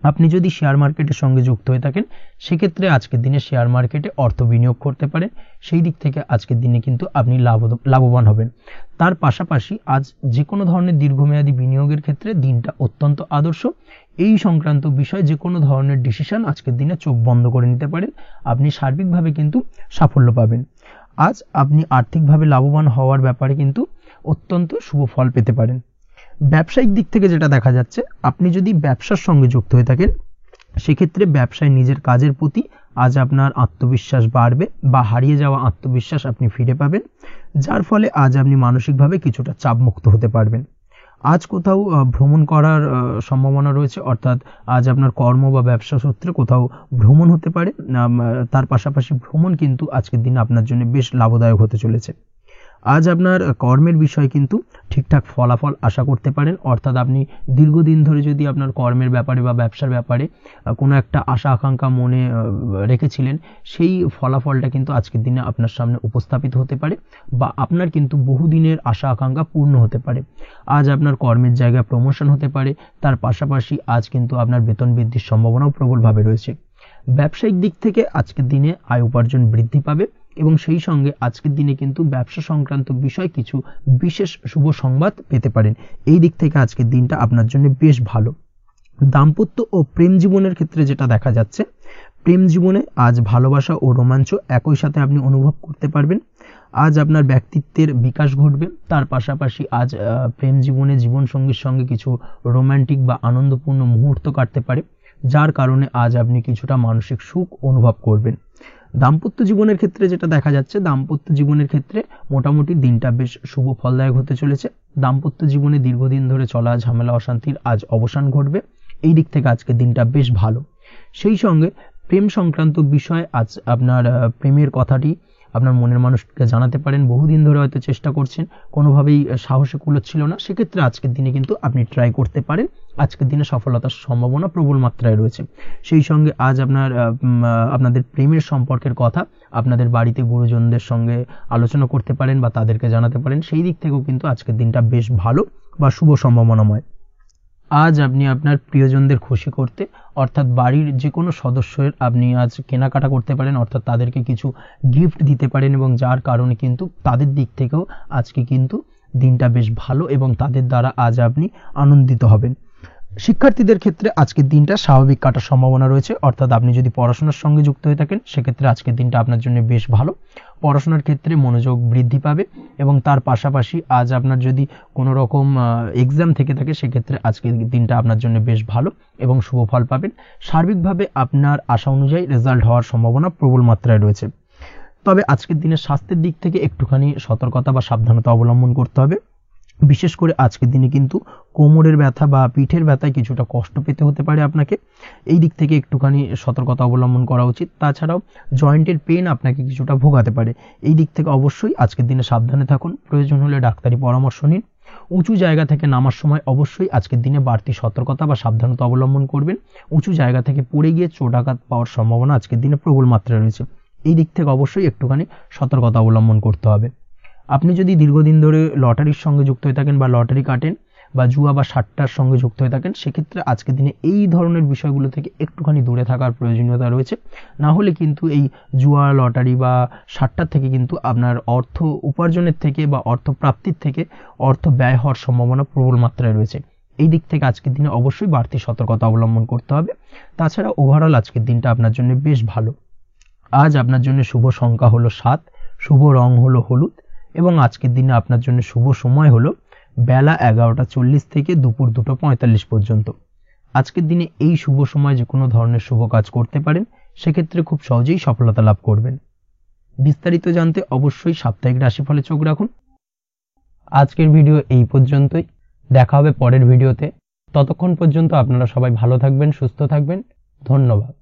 আপনি যদি শেয়ার মার্কেটের সঙ্গে যুক্ত হয়ে থাকেন, সেক্ষেত্রে আজকের দিনে শেয়ার মার্কেটে অর্থ বিনিয়োগ করতে পারেন। সেই দিক থেকে আজকের দিনে কিন্তু আপনি লাভবান হবেন। তার পাশাপাশি আজ যে কোনো ধরনের দীর্ঘমেয়াদী বিনিয়োগের ক্ষেত্রে দিনটা অত্যন্ত আদর্শ। এই সংক্রান্ত বিষয় যে কোনো ধরনের ডিসিশন আজকের দিনে চোখ বন্ধ করে নিতে পারেন, আপনি সার্বিকভাবে কিন্তু সাফল্য পাবেন। আজ আপনি আর্থিকভাবে লাভবান হওয়ার ব্যাপারে কিন্তু অত্যন্ত শুভ ফল পেতে পারেন। ব্যবসায়িক দিক থেকে যেটা দেখা যাচ্ছে, আপনি যদি ব্যবসার সঙ্গে যুক্ত হয়ে থাকেন, সেক্ষেত্রে ব্যবসায় নিজের কাজের প্রতি আজ আপনার আত্মবিশ্বাস বাড়বে বা হারিয়ে যাওয়া আত্মবিশ্বাস আপনি ফিরে পাবেন, যার ফলে আজ আপনি মানসিকভাবে কিছুটা চাপমুক্ত হতে পারবেন। আজ কোথাও ভ্রমণ করার সম্ভাবনা রয়েছে, অর্থাৎ আজ আপনার কর্ম বা ব্যবসা সূত্রে কোথাও ভ্রমণ হতে পারে। তার পাশাপাশি ভ্রমণ কিন্তু আজকের দিনে আপনার জন্য বেশ লাভদায়ক হতে চলেছে। আজ আপনার কর্মের বিষয়ে কিন্তু ঠিকঠাক ফলাফল আশা করতে পারেন, অর্থাৎ আপনি দীর্ঘদিন ধরে যদি আপনার কর্মের ব্যাপারে বা ব্যবসার ব্যাপারে কোনো একটা আশা আকাঙ্ক্ষা মনে রেখেছিলেন, সেই ফলাফলটা কিন্তু আজকের দিনে আপনার সামনে উপস্থাপিত হতে পারে, বা আপনার কিন্তু বহুদিনের আশা আকাঙ্ক্ষা পূর্ণ হতে পারে। আজ আপনার কর্মের জায়গায় প্রমোশন হতে পারে। তার পাশাপাশি আজ কিন্তু আপনার বেতন বৃদ্ধির সম্ভাবনাও প্রবলভাবে রয়েছে। ব্যবসায়িক দিক থেকে আজকের দিনে আয় উপার্জন বৃদ্ধি পাবে এবং সেই সঙ্গে আজকের দিনে কিন্তু ব্যবসা সংক্রান্ত বিষয় কিছু বিশেষ শুভ সংবাদ পেতে পারেন। এই দিক থেকে আজকের দিনটা আপনার জন্য বেশ ভালো। দাম্পত্য ও প্রেম জীবনের ক্ষেত্রে যেটা দেখা যাচ্ছে, প্রেম জীবনে আজ ভালোবাসা ও রোমাঞ্চ একই সাথে আপনি অনুভব করতে পারবেন। আজ আপনার ব্যক্তিত্বের বিকাশ ঘটবে। তার পাশাপাশি আজ প্রেম জীবনে জীবনসঙ্গীর সঙ্গে কিছু রোমান্টিক বা আনন্দপূর্ণ মুহূর্ত কাটতে পারে, যার কারণে আজ আপনি কিছুটা মানসিক সুখ অনুভব করবেন। দাম্পত্য জীবনের ক্ষেত্রে যেটা দেখা যাচ্ছে, দাম্পত্য জীবনের ক্ষেত্রে মোটামুটি দিনটা বেশ শুভ ফলদায়ক হতে চলেছে। দাম্পত্য জীবনে দীর্ঘদিন ধরে চলা ঝামেলা অশান্তির আজ অবসান ঘটবে। এই দিক থেকে আজকে দিনটা বেশ ভালো। সেই সঙ্গে প্রেম সংক্রান্ত বিষয় আজ আপনার প্রেমের কথাটি আপনার মনের মানুষকে জানাতে পারেন। বহুদিন ধরে হয়তো চেষ্টা করছেন, কোনোভাবেই সাহসে কুলোচ্ছিল না, সেক্ষেত্রে আজকের দিনে কিন্তু আপনি ট্রাই করতে পারেন। আজকের দিনে সফলতার সম্ভাবনা প্রবল মাত্রায় রয়েছে। সেই সঙ্গে আজ আপনাদের প্রেমের সম্পর্কের কথা আপনাদের বাড়িতে গুরুজনদের সঙ্গে আলোচনা করতে পারেন বা তাদেরকে জানাতে পারেন। সেই দিক থেকেও কিন্তু আজকের দিনটা বেশ ভালো বা শুভ সম্ভাবনাময়। আজ আপনি আপনার প্রিয়জনদের খুশি করতে, অর্থাৎ বাড়ির যে কোনো সদস্যের আপনি আজ কেনাকাটা করতে পারেন, অর্থাৎ তাদেরকে কিছু গিফট দিতে পারেন, এবং যার কারণে কিন্তু তাদের দিক থেকেও আজকে কিন্তু দিনটা বেশ ভালো এবং তাদের দ্বারা আজ আপনি আনন্দিত হবেন। শিক্ষার্থীদের ক্ষেত্রে আজকের দিনটা স্বাভাবিক কাটার সম্ভাবনা রয়েছে, অর্থাৎ আপনি যদি পড়াশোনার সঙ্গে যুক্ত হয়ে থাকেন, সেক্ষেত্রে আজকের দিনটা আপনার জন্য বেশ ভালো। পড়াশোনার ক্ষেত্রে মনোযোগ বৃদ্ধি পাবে এবং তার পাশাপাশি আজ আপনার যদি কোনো রকম এক্সাম থেকে থাকে সেক্ষেত্রে আজকের দিনটা আপনার জন্য বেশ ভালো এবং শুভ ফল পাবেন। সার্বিকভাবে আপনার আশা অনুযায়ী রেজাল্ট হওয়ার সম্ভাবনা প্রবল মাত্রায় রয়েছে। তবে আজকের দিনে স্বাস্থ্যের দিক থেকে একটুখানি সতর্কতা বা সাবধানতা অবলম্বন করতে হবে। বিশেষ করে আজকের দিনে কিন্তু কোমরের ব্যথা বা পিঠের ব্যথায় কিছুটা কষ্ট পেতে হতে পারে আপনাকে, এই দিক থেকে একটুখানি সতর্কতা অবলম্বন করা উচিত। তাছাড়াও জয়েন্টের পেন আপনাকে কিছুটা ভোগাতে পারে, এই দিক থেকে অবশ্যই আজকের দিনে সাবধানে থাকুন। প্রয়োজন হলে ডাক্তারি পরামর্শ নিন। উঁচু জায়গা থেকে নামার সময় অবশ্যই আজকের দিনে বাড়তি সতর্কতা বা সাবধানতা অবলম্বন করবেন। উঁচু জায়গা থেকে পড়ে গিয়ে চোট আঘাত পাওয়ার সম্ভাবনা আজকের দিনে প্রবল মাত্রায় রয়েছে, এই দিক থেকে অবশ্যই একটুখানি সতর্কতা অবলম্বন করতে হবে। আপনি যদি দীর্ঘদিন ধরে লটারির সঙ্গে যুক্ত হয়ে থাকেন বা লটারি কাটেন বা জুয়া বা সাট্টার সঙ্গে যুক্ত হয়ে থাকেন, সেক্ষেত্রে আজকের দিনে এই ধরনের বিষয়গুলো থেকে একটুখানি দূরে থাকার প্রয়োজনীয়তা রয়েছে। না হলে কিন্তু এই জুয়া, লটারি বা সাট্টার থেকে কিন্তু আপনার অর্থ উপার্জনের থেকে বা অর্থ প্রাপ্তির থেকে অর্থ ব্যয় হওয়ার সম্ভাবনা প্রবল মাত্রায় রয়েছে। এই দিক থেকে আজকের দিনে অবশ্যই বাড়তি সতর্কতা অবলম্বন করতে হবে। তাছাড়া ওভারঅল আজকের দিনটা আপনার জন্য বেশ ভালো। আজ আপনার জন্য শুভ সংখ্যা হলো 7, শুভ রং হলো হলুদ এবং আজকের দিনে আপনার জন্য শুভ সময় হলো বেলা 11:40 থেকে দুপুর 2:45 পর্যন্ত। আজকের দিনে এই শুভ সময় যে কোনো ধরনের শুভ কাজ করতে পারেন, সেক্ষেত্রে খুব সহজেই সফলতা লাভ করবেন। বিস্তারিত জানতে অবশ্যই সাপ্তাহিক রাশিফলে চোখ রাখুন। আজকের ভিডিও এই পর্যন্তই, দেখা হবে পরের ভিডিওতে। ততক্ষণ পর্যন্ত আপনারা সবাই ভালো থাকবেন, সুস্থ থাকবেন। ধন্যবাদ।